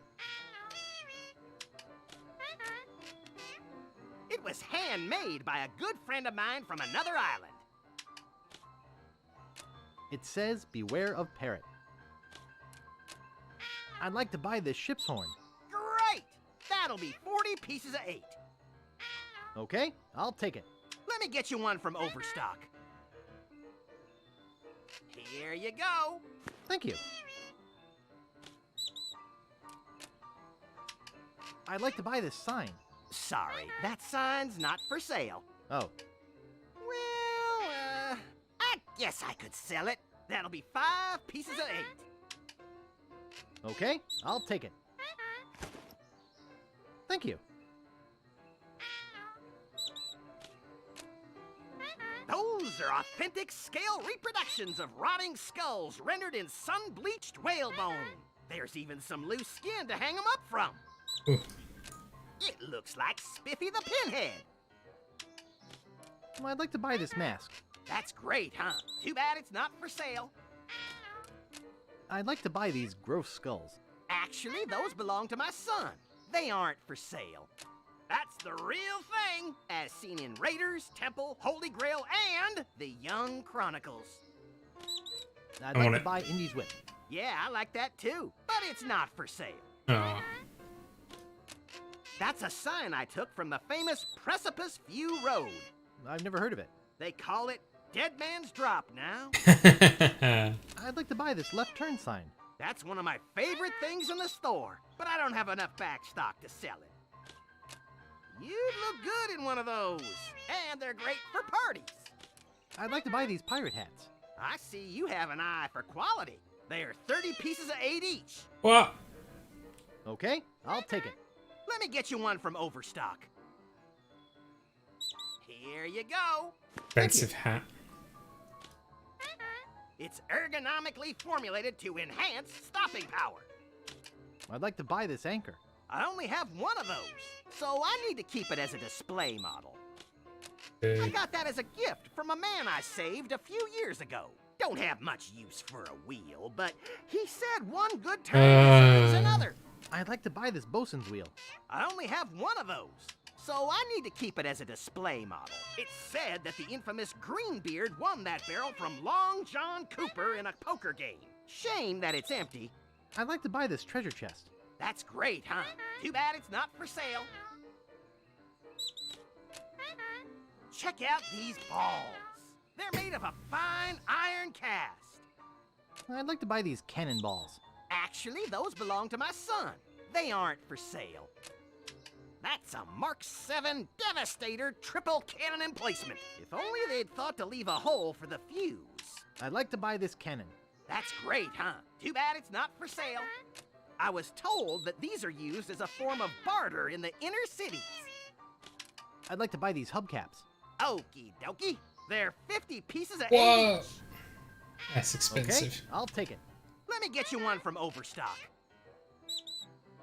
It was handmade by a good friend of mine from another island. It says, beware of parrot. I'd like to buy this ship's horn. Great! That'll be 40 pieces of 8. Okay, I'll take it. Let me get you one from Overstock. Here you go. Thank you. I'd like to buy this sign. Sorry, that sign's not for sale. Oh. Well, I guess I could sell it. That'll be 5 pieces of 8. Okay, I'll take it. Thank you. Those are authentic scale reproductions of rotting skulls rendered in sun-bleached whalebone. There's even some loose skin to hang them up from. Ooh. It looks like Spiffy the Pinhead. Well, I'd like to buy this mask. That's great, huh? Too bad it's not for sale. I'd like to buy these gross skulls. Actually, those belong to my son. They aren't for sale. That's the real thing, as seen in Raiders, Temple, Holy Grail, and the Young Chronicles. I'd like to buy Indy's whip. Yeah, I like that too, but it's not for sale. Oh. That's a sign I took from the famous Precipice View Road. I've never heard of it. They call it Dead Man's Drop now. I'd like to buy this left turn sign. That's one of my favorite things in the store, but I don't have enough back stock to sell it. You'd look good in one of those, and they're great for parties. I'd like to buy these pirate hats. I see you have an eye for quality. They are 30 pieces of 8 each. What? Okay, I'll take it. Let me get you one from Overstock. Here you go. Expensive hat. It's ergonomically formulated to enhance stopping power. I'd like to buy this anchor. I only have one of those, so I need to keep it as a display model. I got that as a gift from a man I saved a few years ago. Don't have much use for a wheel, but he said one good turn is another. I'd like to buy this bosun's wheel. I only have one of those, so I need to keep it as a display model. It's said that the infamous Greenbeard won that barrel from Long John Cooper in a poker game. Shame that it's empty. I'd like to buy this treasure chest. That's great, huh? Too bad it's not for sale. Check out these balls. They're made of a fine iron cast. I'd like to buy these cannonballs. Actually, those belong to my son. They aren't for sale. That's a Mark 7 Devastator triple cannon emplacement. If only they'd thought to leave a hole for the fuse. I'd like to buy this cannon. That's great, huh? Too bad it's not for sale. I was told that these are used as a form of barter in the inner cities. I'd like to buy these hubcaps. Okie dokie. They're 50 pieces of Whoa. 8 each. That's expensive. Okay, I'll take it. Let me get you one from Overstock.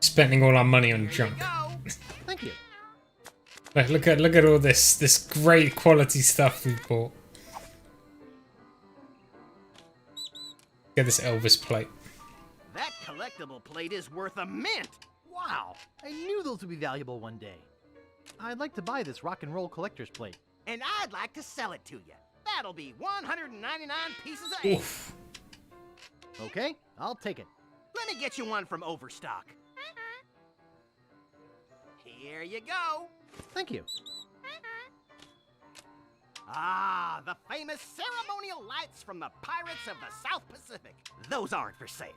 Spending all our money on junk. Thank you. Like, look at all this great quality stuff we bought. Get this Elvis plate. That collectible plate is worth a mint. Wow, I knew those would be valuable one day. I'd like to buy this rock and roll collector's plate. And I'd like to sell it to you. That'll be 199 pieces of 8. Oof. Okay, I'll take it. Let me get you one from Overstock. Here you go. Thank you. Ah, the famous ceremonial lights from the Pirates of the South Pacific. Those aren't for sale.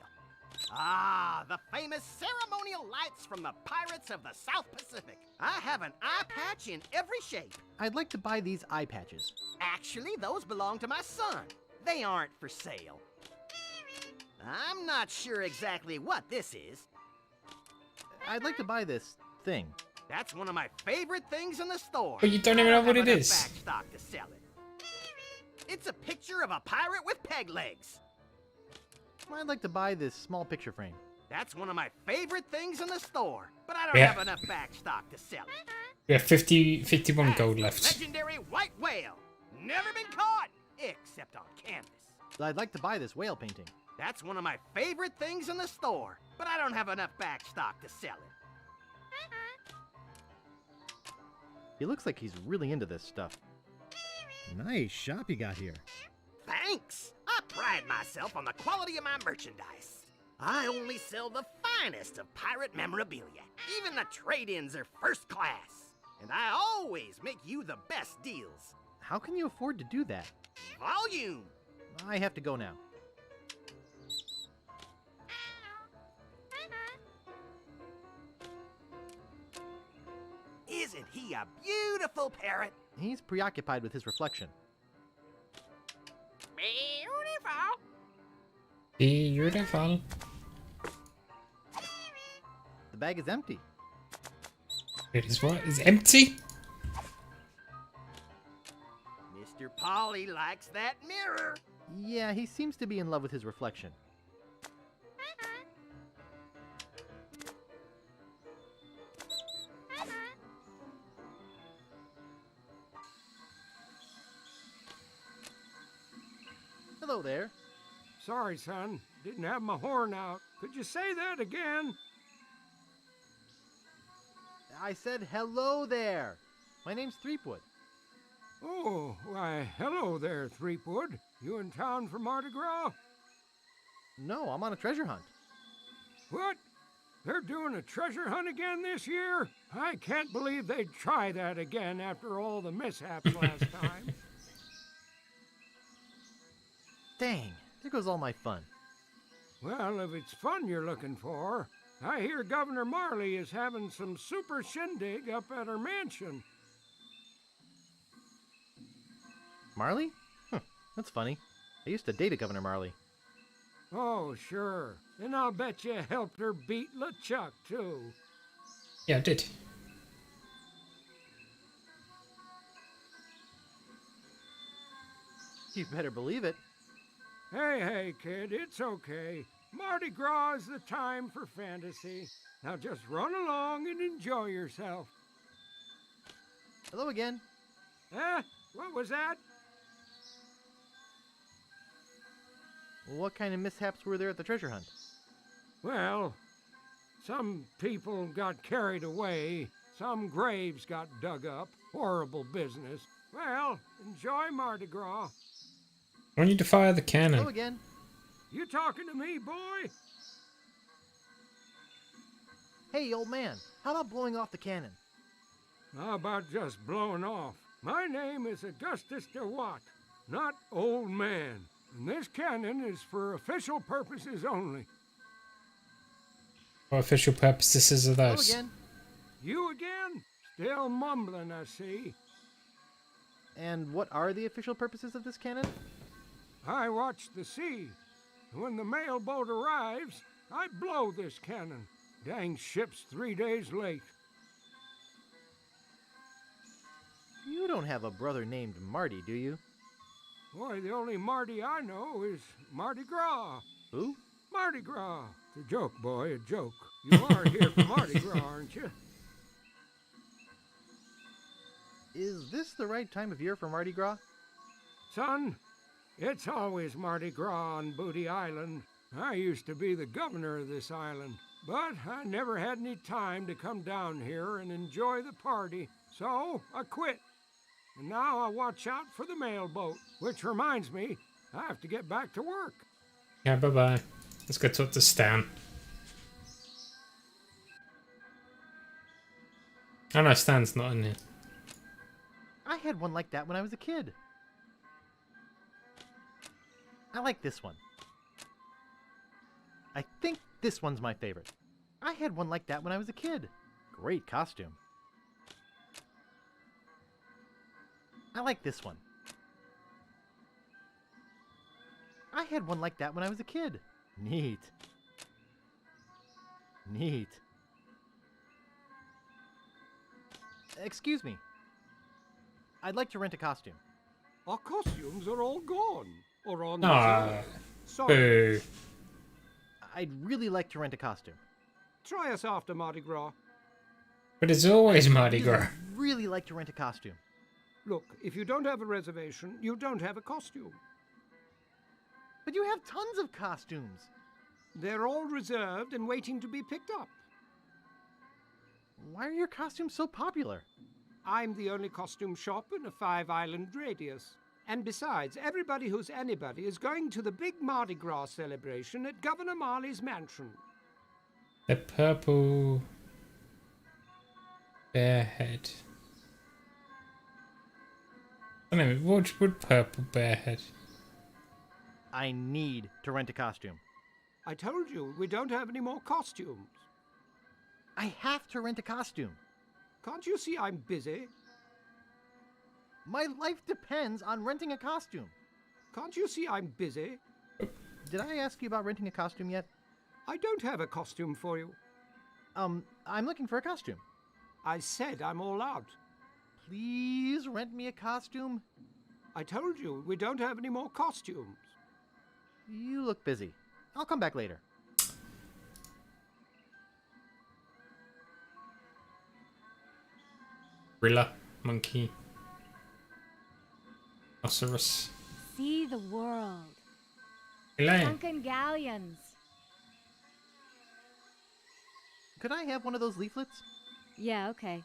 Ah, the famous ceremonial lights from the Pirates of the South Pacific. I have an eye patch in every shape. I'd like to buy these eye patches. Actually, those belong to my son. They aren't for sale. I'm not sure exactly what this is. I'd like to buy this thing. That's one of my favorite things in the store. But you don't even know what it I don't have is. enough back stock to sell it. It's a picture of a pirate with peg legs. I'd like to buy this small picture frame. That's one of my favorite things in the store, but I don't Yeah. have enough back stock to sell it. We have 51 gold left. Legendary white whale. Never been caught, except on canvas. I'd like to buy this whale painting. That's one of my favorite things in the store, but I don't have enough back stock to sell it. He looks like he's really into this stuff. Nice shop you got here. Thanks! I pride myself on the quality of my merchandise. I only sell the finest of pirate memorabilia. Even the trade-ins are first class. And I always make you the best deals. How can you afford to do that? Volume! I have to go now. Isn't he a beautiful parrot? He's preoccupied with his reflection. Beautiful. Beautiful. The bag is empty. It is what? It's empty? Mr. Polly likes that mirror. Yeah, he seems to be in love with his reflection. Hello there. Sorry, son. Didn't have my horn out. Could you say that again? I said hello there. My name's Threepwood. Oh, why, hello there, Threepwood. You in town for Mardi Gras? No, I'm on a treasure hunt. What? They're doing a treasure hunt again this year? I can't believe they'd try that again after all the mishaps last time. Dang, there goes all my fun. Well, if it's fun you're looking for, I hear Governor Marley is having some super shindig up at her mansion. Marley? That's funny. I used to date a Governor Marley. Oh, sure. And I'll bet you helped her beat LeChuck, too. Yeah, I did. You better believe it. Hey, kid, it's okay. Mardi Gras is the time for fantasy. Now just run along and enjoy yourself. Hello again. What was that? What kind of mishaps were there at the treasure hunt? Well, some people got carried away. Some graves got dug up. Horrible business. Well, enjoy Mardi Gras. I want you to fire the cannon. Hello again. You talking to me, boy? Hey, old man. How about blowing off the cannon? How about just blowing off? My name is Augustus DeWatt, not old man. And this cannon is for official purposes only. What official purposes are those? Hello again. You again? Still mumbling, I see. And what are the official purposes of this cannon? I watch the sea. When the mail boat arrives, I blow this cannon. Dang ship's 3 days late. You don't have a brother named Marty, do you? Boy, the only Marty I know is Mardi Gras. Who? Mardi Gras. It's a joke, boy, a joke. You are here for Mardi Gras, aren't you? Is this the right time of year for Mardi Gras? Son, it's always Mardi Gras on Booty Island. I used to be the governor of this island, but I never had any time to come down here and enjoy the party, so I quit. And now I watch out for the mail boat, which reminds me, I have to get back to work. Yeah, bye-bye. Let's go talk to Stan. Oh no, Stan's not in here. I had one like that when I was a kid. I like this one. I think this one's my favorite. I had one like that when I was a kid. Great costume. I like this one. I had one like that when I was a kid. Neat. Neat. Excuse me. I'd like to rent a costume. Our costumes are all gone. Or on Ah, Sorry. boo. I'd really like to rent a costume. Try us after Mardi Gras. But it's always Mardi Gras. I'd really like to rent a costume. Look, if you don't have a reservation, you don't have a costume. But you have tons of costumes. They're all reserved and waiting to be picked up. Why are your costumes so popular? I'm the only costume shop in a 5-island radius. And besides, everybody who's anybody is going to the big Mardi Gras celebration at Governor Marley's mansion. The purple bear head. I don't know, what would purple bear head? I need to rent a costume. I told you, we don't have any more costumes. I have to rent a costume. Can't you see I'm busy? My life depends on renting a costume. Can't you see I'm busy? Did I ask you about renting a costume yet? I don't have a costume for you. I'm looking for a costume. I said I'm all out. Please rent me a costume. I told you, we don't have any more costumes. You look busy. I'll come back later. Gorilla, monkey, rhinoceros. See the world. Elaine. Sunken galleons. Could I have one of those leaflets? Yeah, okay.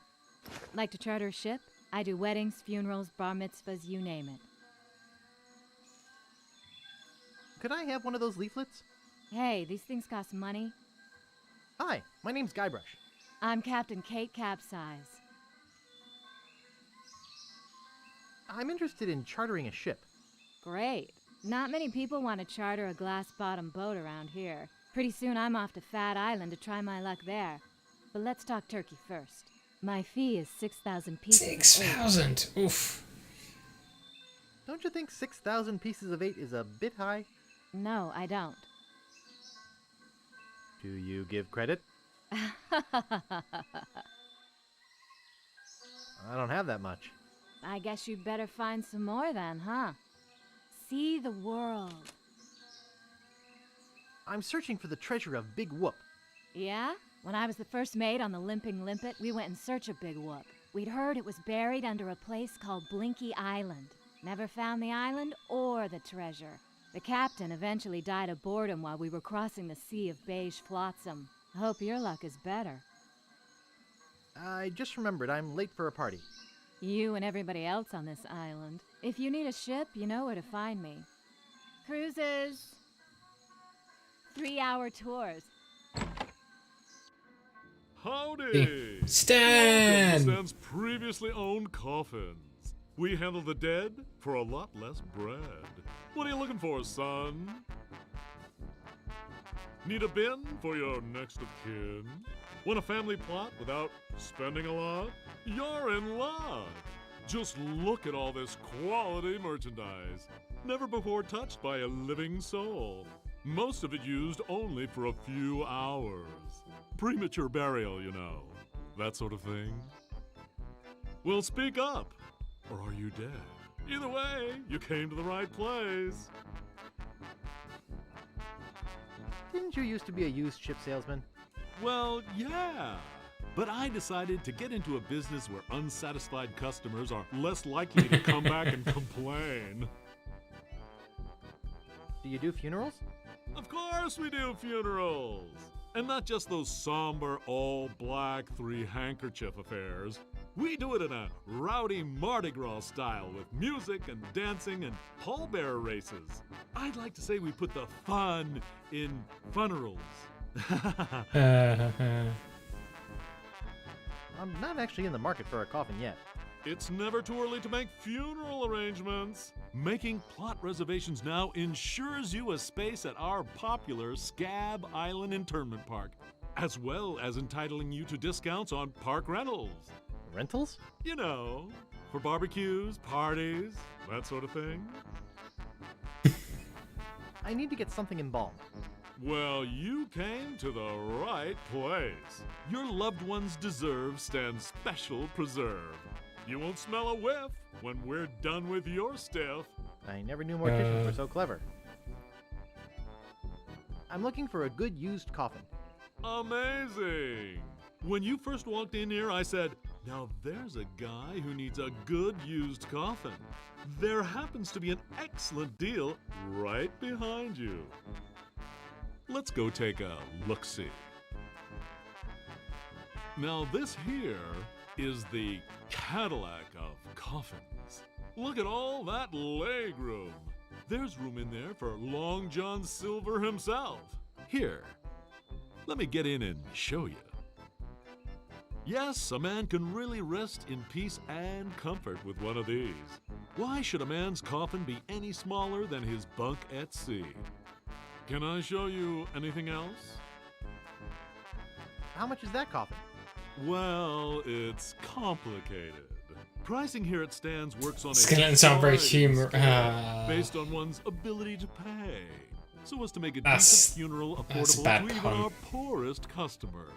Like to charter a ship? I do weddings, funerals, bar mitzvahs, you name it. Could I have one of those leaflets? Hey, these things cost money. Hi, my name's Guybrush. I'm Captain Kate Capsize. I'm interested in chartering a ship. Great. Not many people want to charter a glass-bottom boat around here. Pretty soon I'm off to Fat Island to try my luck there. But let's talk turkey first. My fee is 6,000 pieces of 6,000? Oof. Don't you think 6,000 pieces of 8 is a bit high? No, I don't. Do you give credit? I don't have that much. I guess you'd better find some more then, huh? See the world. I'm searching for the treasure of Big Whoop. Yeah? When I was the first mate on the Limping Limpet, we went in search of Big Whoop. We'd heard it was buried under a place called Blinky Island. Never found the island or the treasure. The captain eventually died of boredom while we were crossing the sea of beige flotsam. I hope your luck is better. I just remembered I'm late for a party. You and everybody else on this island. If you need a ship, you know where to find me. Cruises. 3-hour tours. Howdy! Stan! Welcome to Stan's previously owned coffins. We handle the dead for a lot less bread. What are you looking for, son? Need a bin for your next of kin? Want a family plot without spending a lot? You're in luck! Just look at all this quality merchandise. Never before touched by a living soul. Most of it used only for a few hours. Premature burial, you know. That sort of thing. Well, speak up. Or are you dead? Either way, you came to the right place. Didn't you used to be a used ship salesman? Well, yeah. But I decided to get into a business where unsatisfied customers are less likely to come back and complain. Do you do funerals? Of course we do funerals! And not just those somber, all-black, three-handkerchief affairs. We do it in a rowdy Mardi Gras style with music and dancing and pallbearer races. I'd like to say we put the fun in funerals. I'm not actually in the market for a coffin yet. It's never too early to make funeral arrangements. Making plot reservations now ensures you a space at our popular Scab Island Internment Park, as well as entitling you to discounts on park rentals. Rentals? You know, for barbecues, parties, that sort of thing. I need to get something embalmed. Well, you came to the right place. Your loved ones deserve Stan's special preserve. You won't smell a whiff when we're done with your stuff. I never knew morticians were so clever. I'm looking for a good used coffin. Amazing! When you first walked in here, I said, now there's a guy who needs a good used coffin. There happens to be an excellent deal right behind you. Let's go take a look-see. Now this here is the Cadillac of coffins. Look at all that legroom. There's room in there for Long John Silver himself. Here, let me get in and show you. Yes, a man can really rest in peace and comfort with one of these. Why should a man's coffin be any smaller than his bunk at sea? Can I show you anything else? How much is that coffin? Well, it's complicated. Pricing here at Stan's works on a Skeleton sound very sliding humor. scale based on one's ability to pay, so as to make a decent funeral that's a affordable bad to even pun. our poorest customers.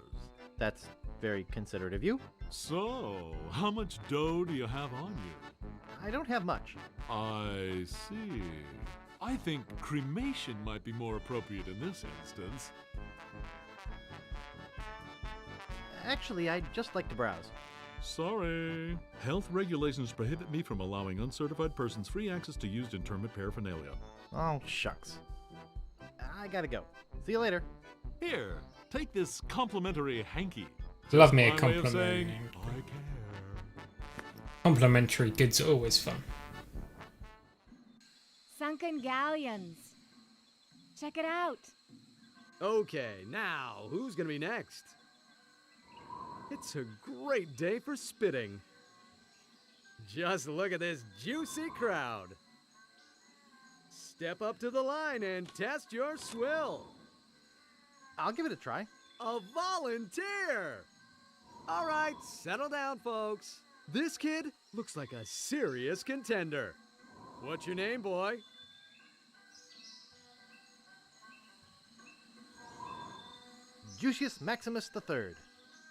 That's very considerate of you. So, how much dough do you have on you? I don't have much. I see. I think cremation might be more appropriate in this instance. Actually, I'd just like to browse. Sorry. Health regulations prohibit me from allowing uncertified persons free access to used interment paraphernalia. Oh, shucks. I gotta go. See you later. Here, take this complimentary hanky. Love me a My way of saying, compliment. I care. Complimentary goods are always fun. Sunken galleons. Check it out. Okay, now who's gonna be next? It's a great day for spitting. Just look at this juicy crowd. Step up to the line and test your swill. I'll give it a try. A volunteer! All right, settle down, folks. This kid looks like a serious contender. What's your name, boy? Juicius Maximus III.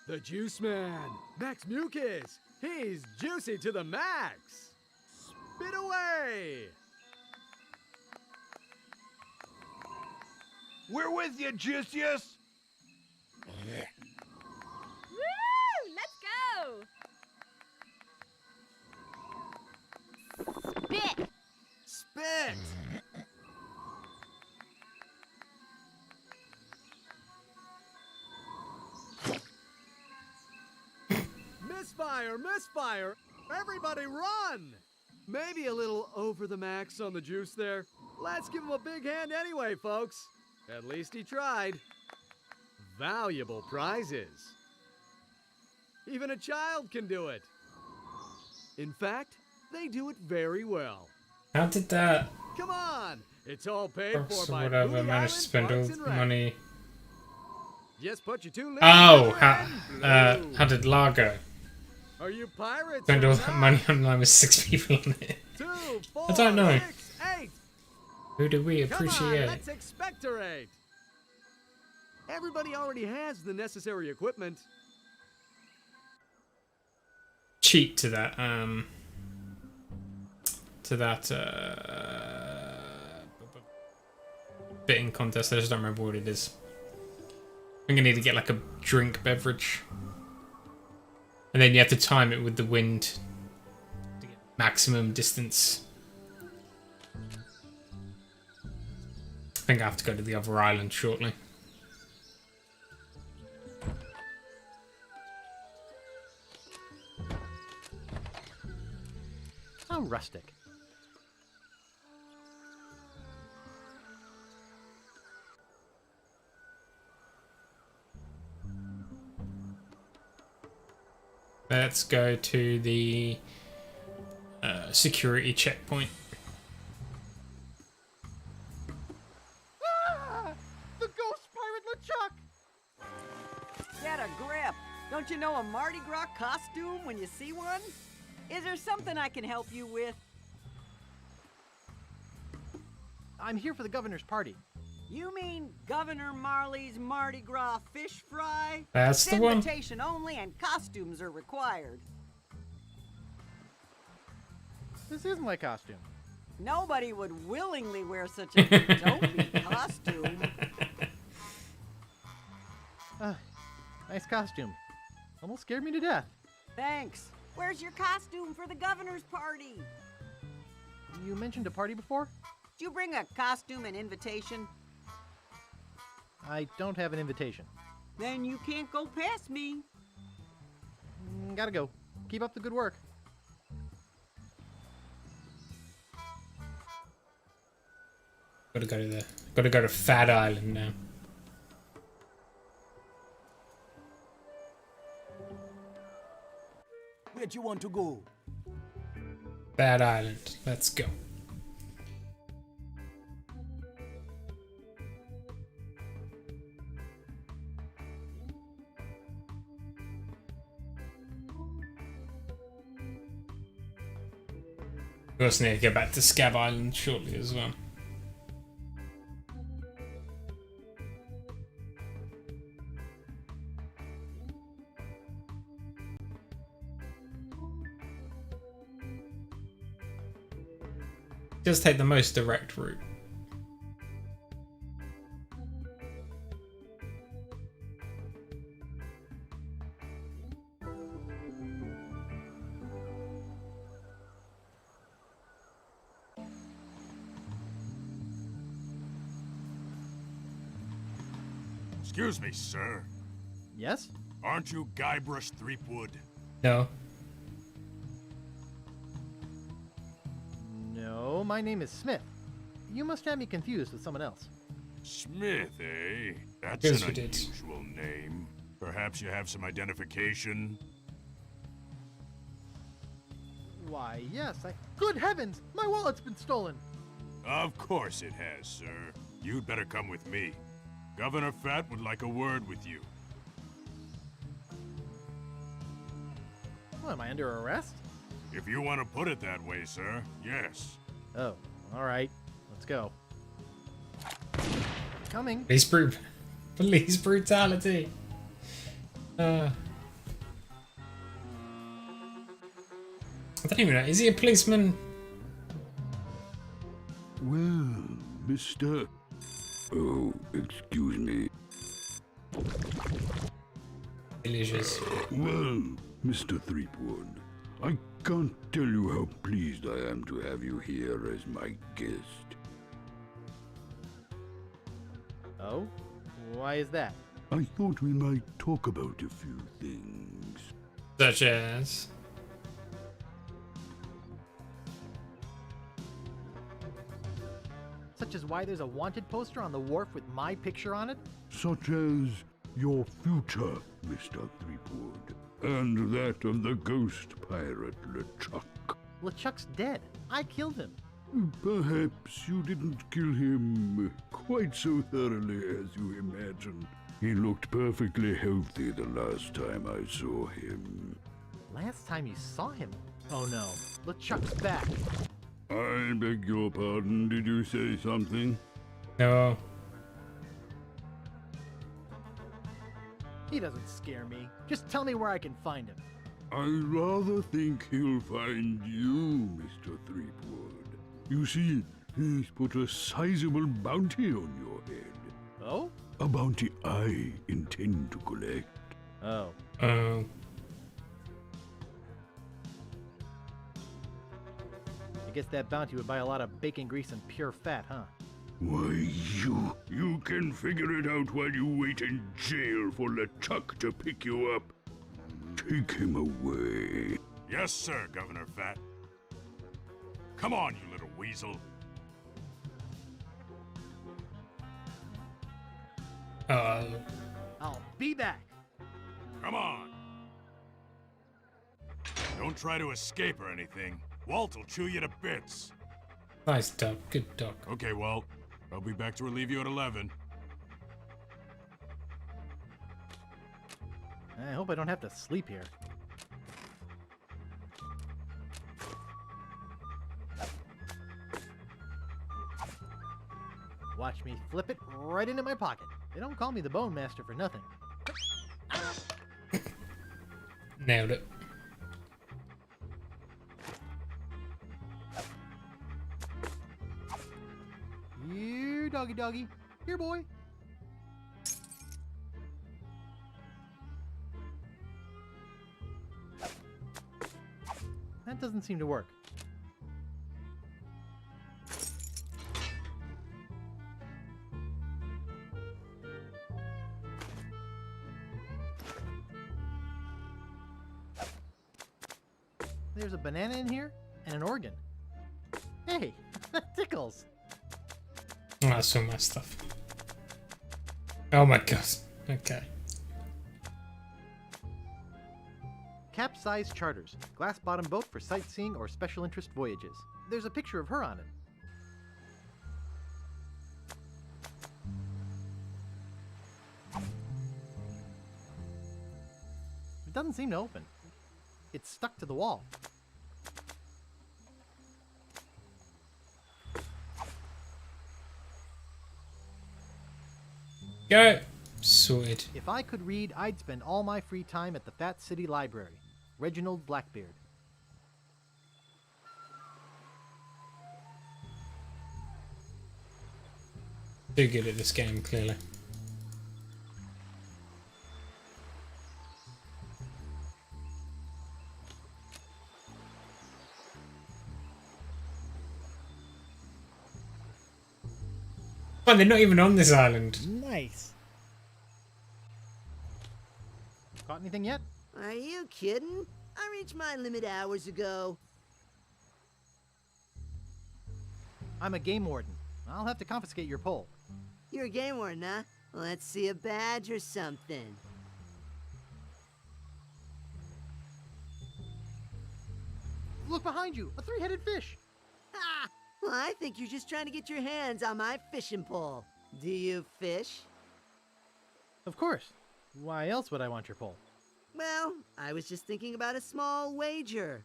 The Juice Man, Max Mucus. He's juicy to the max. Spit away! We're with you, Juicius! Woo! Let's go! Spit! Spit! Misfire! Misfire! Everybody run! Maybe a little over the max on the juice there. Let's give him a big hand anyway, folks. At least he tried. Valuable prizes. Even a child can do it. In fact, they do it very well. How did that Come on! It's all paid Fox for or by whatever Booty managed to spend all Island the Parks and Rec. money? Just put your 2 lips Oh, together and how did Largo Are you pirates spend or all that not? money online with 6 people on it? 2, 4, I don't know. 6, 8. Who do we Come on, appreciate? let's expectorate. Everybody already has the necessary equipment. Cheat to that betting contest. I just don't remember what it is. I'm gonna need to get like a drink beverage, and then you have to time it with the wind to get maximum distance. I think I have to go to the other island shortly. How rustic. Let's go to the security checkpoint. Ah! The ghost pirate LeChuck! Get a grip. Don't you know a Mardi Gras costume when you see one? Is there something I can help you with? I'm here for the governor's party. You mean Governor Marley's Mardi Gras fish fry? That's It's the one. invitation only and costumes are required. This is my costume. Nobody would willingly wear such a dopey costume. Nice costume. Almost scared me to death. Thanks. Where's your costume for the governor's party? You mentioned a party before? Did you bring a costume and invitation? I don't have an invitation. Then you can't go past me. Gotta go. Keep up the good work. Gotta go to Fat Island now. Where'd you want to go? Fat Island. Let's go. We also need to get back to Scab Island shortly as well. Just take the most direct route. Excuse me, sir. Yes? Aren't you Guybrush Threepwood? No. No, my name is Smith. You must have me confused with someone else. Smith, eh? That's Yes, an you did. unusual name. Perhaps you have some identification? Why, yes, Good heavens! My wallet's been stolen! Of course it has, sir. You'd better come with me. Governor Fat would like a word with you. What, am I under arrest? If you want to put it that way, sir, yes. Oh, alright. Let's go. Coming. Police brutality. I don't even know. Is he a policeman? Well, Mr. Oh, excuse me. Delicious. Well, Mr. Threepwood, I can't tell you how pleased I am to have you here as my guest. Oh? Why is that? I thought we might talk about a few things. Such as? Such as why there's a wanted poster on the wharf with my picture on it? Such as your future, Mr. Threepwood, and that of the ghost pirate LeChuck. LeChuck's dead. I killed him. Perhaps you didn't kill him quite so thoroughly as you imagined. He looked perfectly healthy the last time I saw him. Last time you saw him? Oh no, LeChuck's back. I beg your pardon, did you say something? No. He doesn't scare me. Just tell me where I can find him. I rather think he'll find you, Mr. Threepwood. You see, he's put a sizable bounty on your head. Oh? A bounty I intend to collect. Oh. Oh. I guess that bounty would buy a lot of bacon grease and pure fat, huh? Why, you can figure it out while you wait in jail for LeChuck to pick you up. Take him away. Yes, sir, Governor Fat. Come on, you little weasel. I'll be back. Come on. Don't try to escape or anything. Walt will chew you to bits. Nice duck. Good duck. Okay, Walt. I'll be back to relieve you at 11. I hope I don't have to sleep here. Watch me flip it right into my pocket. They don't call me the Bone Master for nothing. Nailed it. Here, doggy doggy. Here, boy. That doesn't seem to work. There's a banana in here and an organ. Hey, that tickles. Oh, that's so my stuff. Oh my god. Okay. Capsize Charters. Glass bottom boat for sightseeing or special interest voyages. There's a picture of her on it. It doesn't seem to open. It's stuck to the wall. Go! Sorted. If I could read, I'd spend all my free time at the Fat City Library. Reginald Blackbeard. Too good at this game, clearly. Oh, they're not even on this island. Nice. Caught anything yet? Are you kidding? I reached my limit hours ago. I'm a game warden. I'll have to confiscate your pole. You're a game warden, huh? Let's see a badge or something. Look behind you! A three-headed fish! Ha! Well, I think you're just trying to get your hands on my fishing pole. Do you fish? Of course. Why else would I want your pole? Well, I was just thinking about a small wager.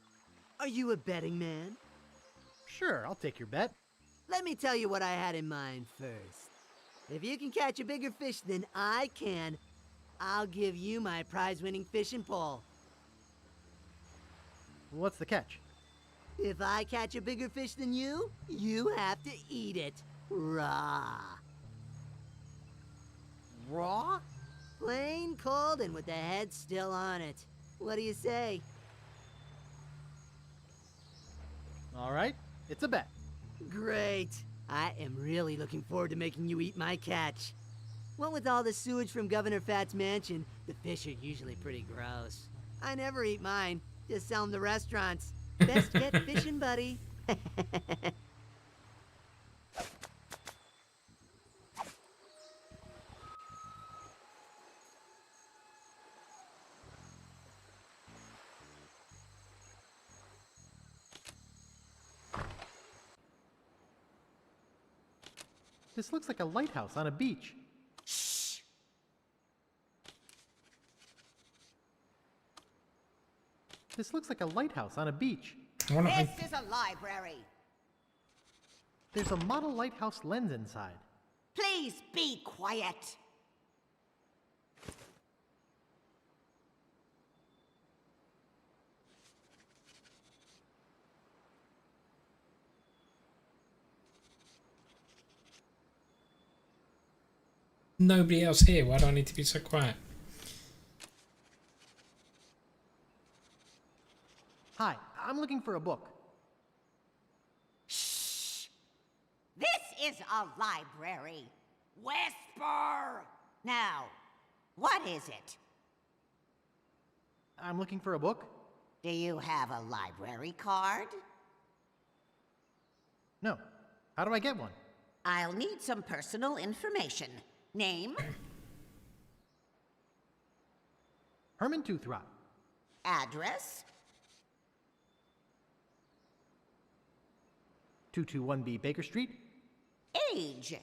Are you a betting man? Sure, I'll take your bet. Let me tell you what I had in mind first. If you can catch a bigger fish than I can, I'll give you my prize-winning fishing pole. What's the catch? If I catch a bigger fish than you, you have to eat it raw. Raw? Plain cold and with the head still on it. What do you say? All right, it's a bet. Great. I am really looking forward to making you eat my catch. What with all the sewage from Governor Fat's mansion, the fish are usually pretty gross. I never eat mine, just sell them to restaurants. Best get fishing, buddy. This looks like a lighthouse on a beach. Shh. This looks like a lighthouse on a beach. This is a library. There's a model lighthouse lens inside. Please be quiet. Nobody else here. Why do I need to be so quiet? Hi, I'm looking for a book. Shh. This is a library. Whisper. Now, what is it? I'm looking for a book. Do you have a library card? No. How do I get one? I'll need some personal information. Name? Herman Toothrot. Address? 221B Baker Street. Age?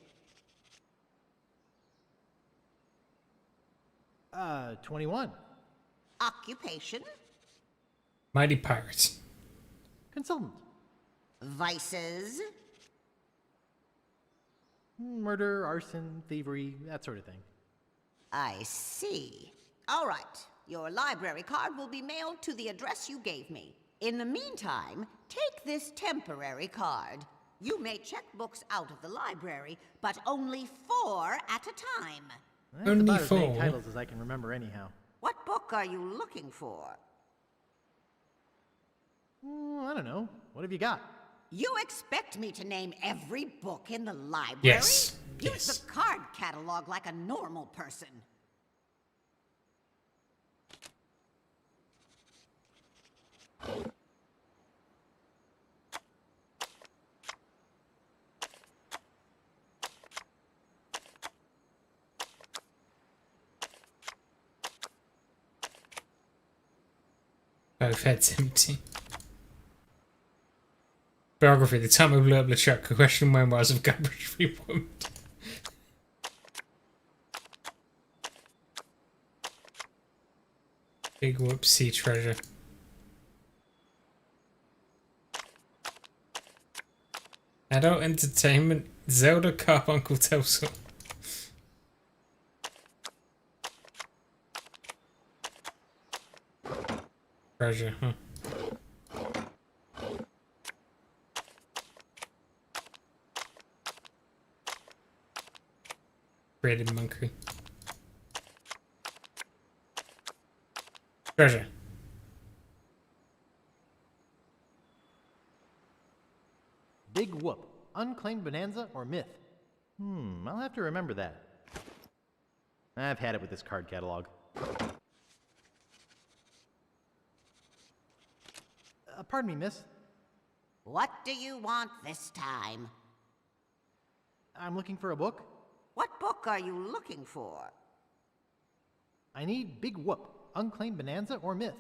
21. Occupation? Mighty Pirates. Consultant. Vices? Murder, arson, thievery, that sort of thing. I see. All right. Your library card will be mailed to the address you gave me. In the meantime, take this temporary card. You may check books out of the library, but only 4 at a time. That's Only about as many 4. titles as I can remember anyhow. What book are you looking for? I don't know. What have you got? You expect me to name every book in the library? Yes. Use the card catalog like a normal person. Both heads empty. Biography. The time I blew up LeChuck. A question memoirs of Guybrush Threepwood. Big Whoop Sea Treasure. Adult Entertainment. Zelda Carbuncle Telstar. Treasure, huh? Braided monkey. Treasure. Big Whoop. Unclaimed bonanza or myth? I'll have to remember that. I've had it with this card catalog. Pardon me, miss. What do you want this time? I'm looking for a book. What book are you looking for? I need Big Whoop, Unclaimed Bonanza or Myth.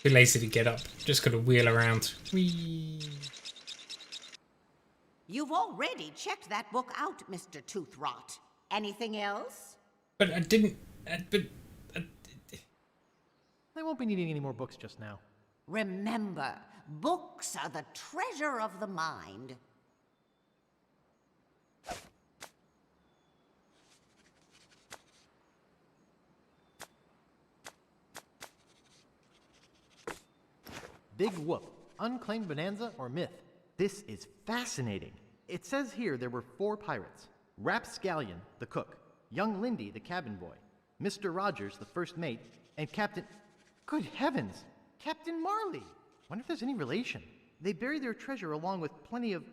Too lazy to get up. Just gotta wheel around. Whee. You've already checked that book out, Mr. Toothrot. Anything else? But I didn't. I won't be needing any more books just now. Remember, books are the treasure of the mind. Big Whoop, Unclaimed Bonanza or Myth. This is fascinating. It says here there were 4 pirates. Rapscallion, the cook, young Lindy, the cabin boy, Mr. Rogers, the first mate, and Captain... Good heavens! Captain Marley! Wonder if there's any relation. They buried their treasure along with plenty of...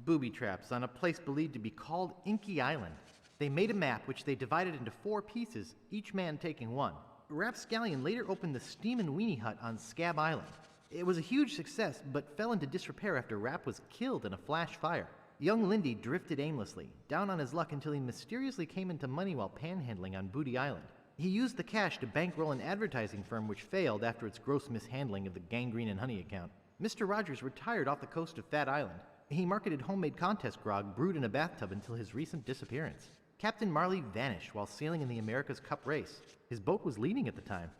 booby traps on a place believed to be called Inky Island. They made a map which they divided into 4 pieces, each man taking one. Rapscallion later opened the Steam and Weenie Hut on Scab Island. It was a huge success, but fell into disrepair after Rap was killed in a flash fire. Young Lindy drifted aimlessly, down on his luck until he mysteriously came into money while panhandling on Booty Island. He used the cash to bankroll an advertising firm which failed after its gross mishandling of the Gangrene and Honey account. Mr. Rogers retired off the coast of Fat Island. He marketed homemade contest grog brewed in a bathtub until his recent disappearance. Captain Marley vanished while sailing in the America's Cup race. His boat was leading at the time.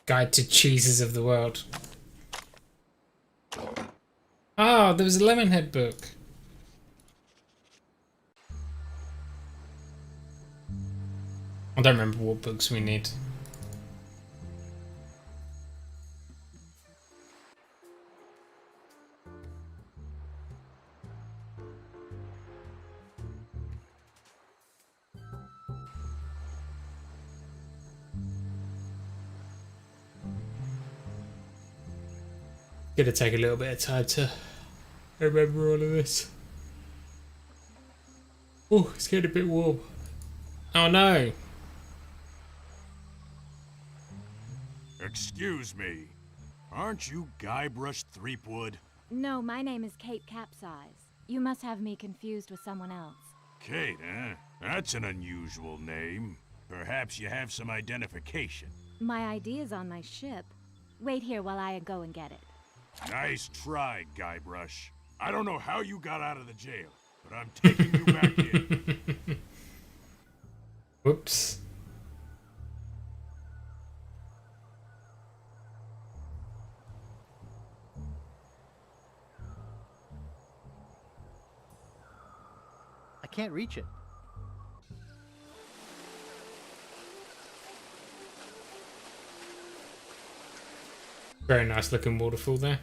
Guide to Cheeses of the World. Oh, there was a Lemonhead book. I don't remember what books we need. Gonna take a little bit of time to remember all of this. Oh, it's getting a bit warm. Oh no! Excuse me. Aren't you Guybrush Threepwood? No, my name is Kate Capsize. You must have me confused with someone else. Kate, eh? That's an unusual name. Perhaps you have some identification. My ID is on my ship. Wait here while I go and get it. Nice try, Guybrush. I don't know how you got out of the jail, but I'm taking you back in. Whoops. I can't reach it. Very nice looking waterfall there.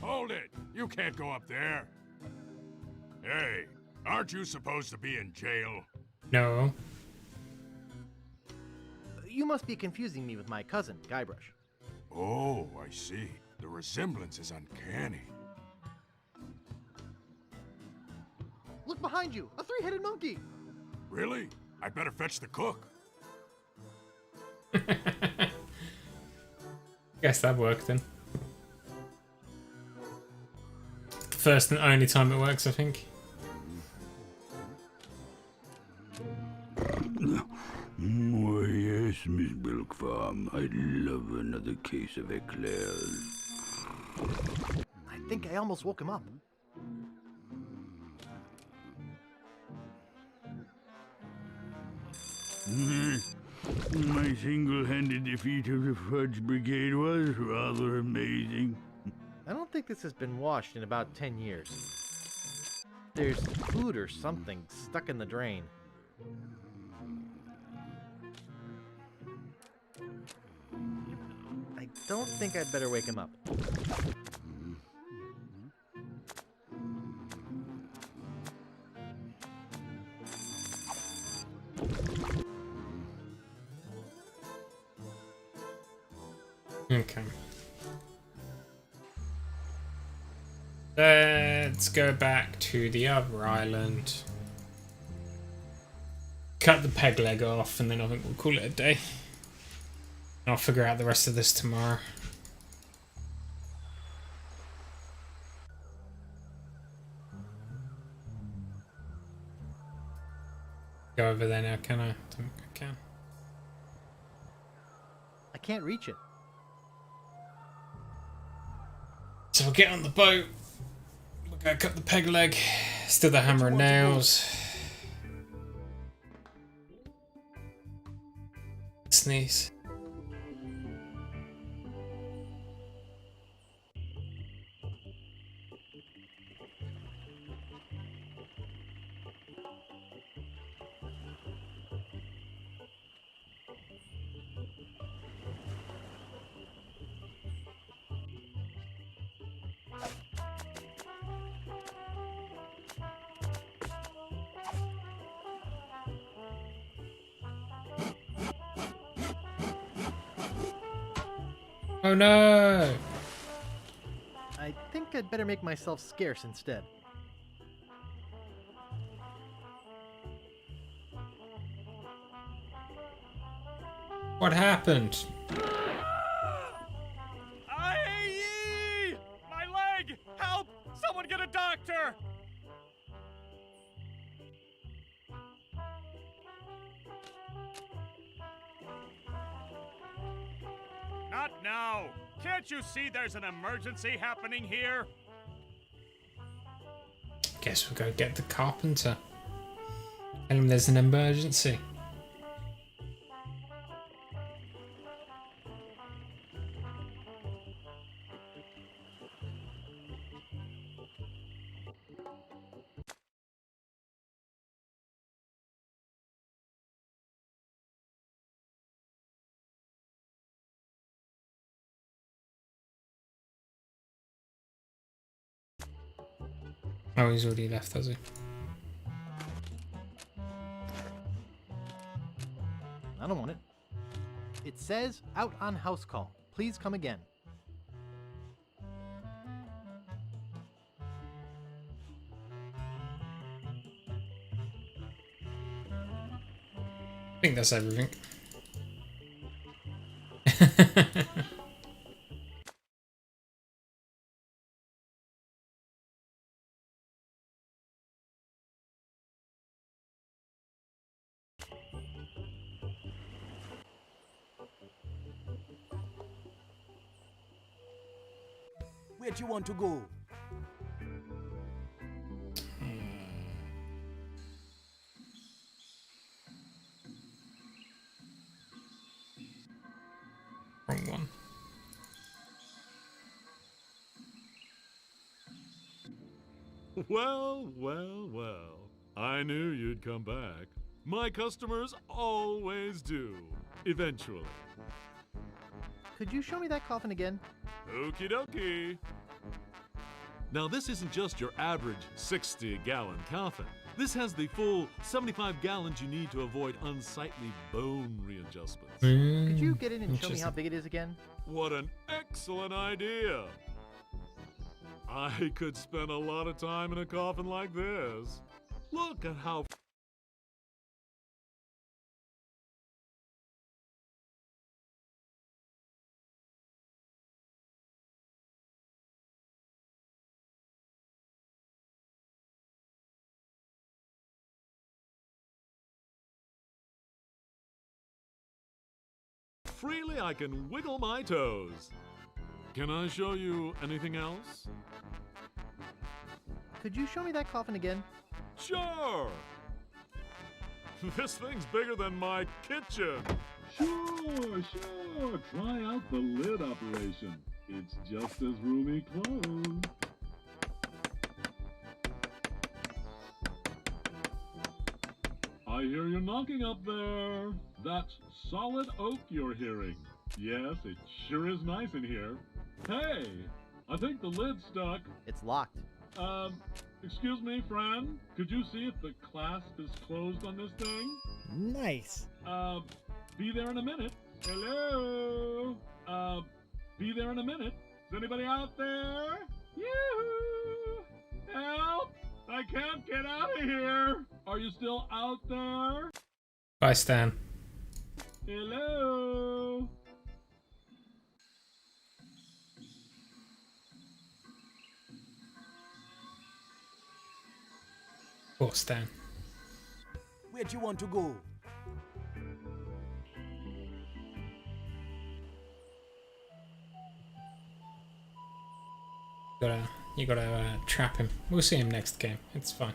Hold it! You can't go up there. Hey, aren't you supposed to be in jail? No. You must be confusing me with my cousin, Guybrush. Oh, I see. The resemblance is uncanny. Look behind you! A 3-headed monkey! Really? I better fetch the cook. Guess that worked then. First and only time it works, I think. I'd love another case of eclairs. I think I almost woke him up. My single-handed defeat of the Fudge Brigade was rather amazing. I don't think this has been washed in about 10 years. There's food or something stuck in the drain. I don't think I'd better wake him up. Okay. Let's go back to the other island. Cut the peg leg off, and then I think we'll call it a day. I'll figure out the rest of this tomorrow. Go over there now, can I? I don't think I can. I can't reach it. So we'll get on the boat. We'll go cut the peg leg. Still the hammer and nails. Sneeze. Oh no! I think I'd better make myself scarce instead. What happened? Aye! My leg! Help! Someone get a doctor! Not now! Can't you see there's an emergency happening here? Guess we'll go get the carpenter. Tell him there's an emergency. Oh, he's already left, has he? I don't want it. It says, out on house call. Please come again. I think that's everything. Where do you want to go? Wrong one. Well, well, well. I knew you'd come back. My customers always do. Eventually. Could you show me that coffin again? Okie dokie. Now, this isn't just your average 60-gallon coffin. This has the full 75 gallons you need to avoid unsightly bone readjustments. Could you get in and show me how big it is again? What an excellent idea! I could spend a lot of time in a coffin like this. Look at how freely I can wiggle my toes. Can I show you anything else? Could you show me that coffin again? Sure! This thing's bigger than my kitchen. Sure. Try out the lid operation. It's just as roomy closed. I hear you knocking up there. That's solid oak you're hearing. Yes, it sure is nice in here. Hey, I think the lid's stuck. It's locked. Excuse me, friend. Could you see if the clasp is closed on this thing? Nice. Be there in a minute. Hello? Be there in a minute. Is anybody out there? Yoo-hoo! Help! I can't get out of here. Are you still out there? Bye, Stan. Hello? Poor Stan. Where'd you want to go? You gotta trap him. We'll see him next game. It's fine.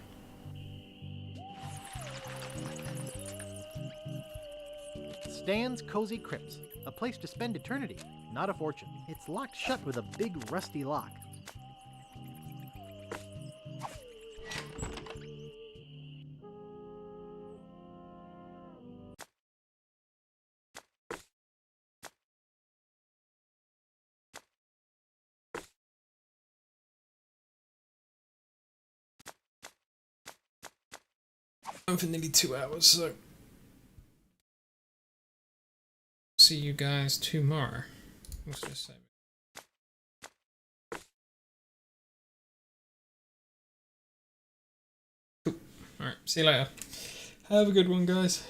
Stan's Cozy Crypts. A place to spend eternity, not a fortune. It's locked shut with a big rusty lock. For nearly 2 hours, so see you guys tomorrow. What's this say? Cool. Alright, see you later. Have a good one, guys.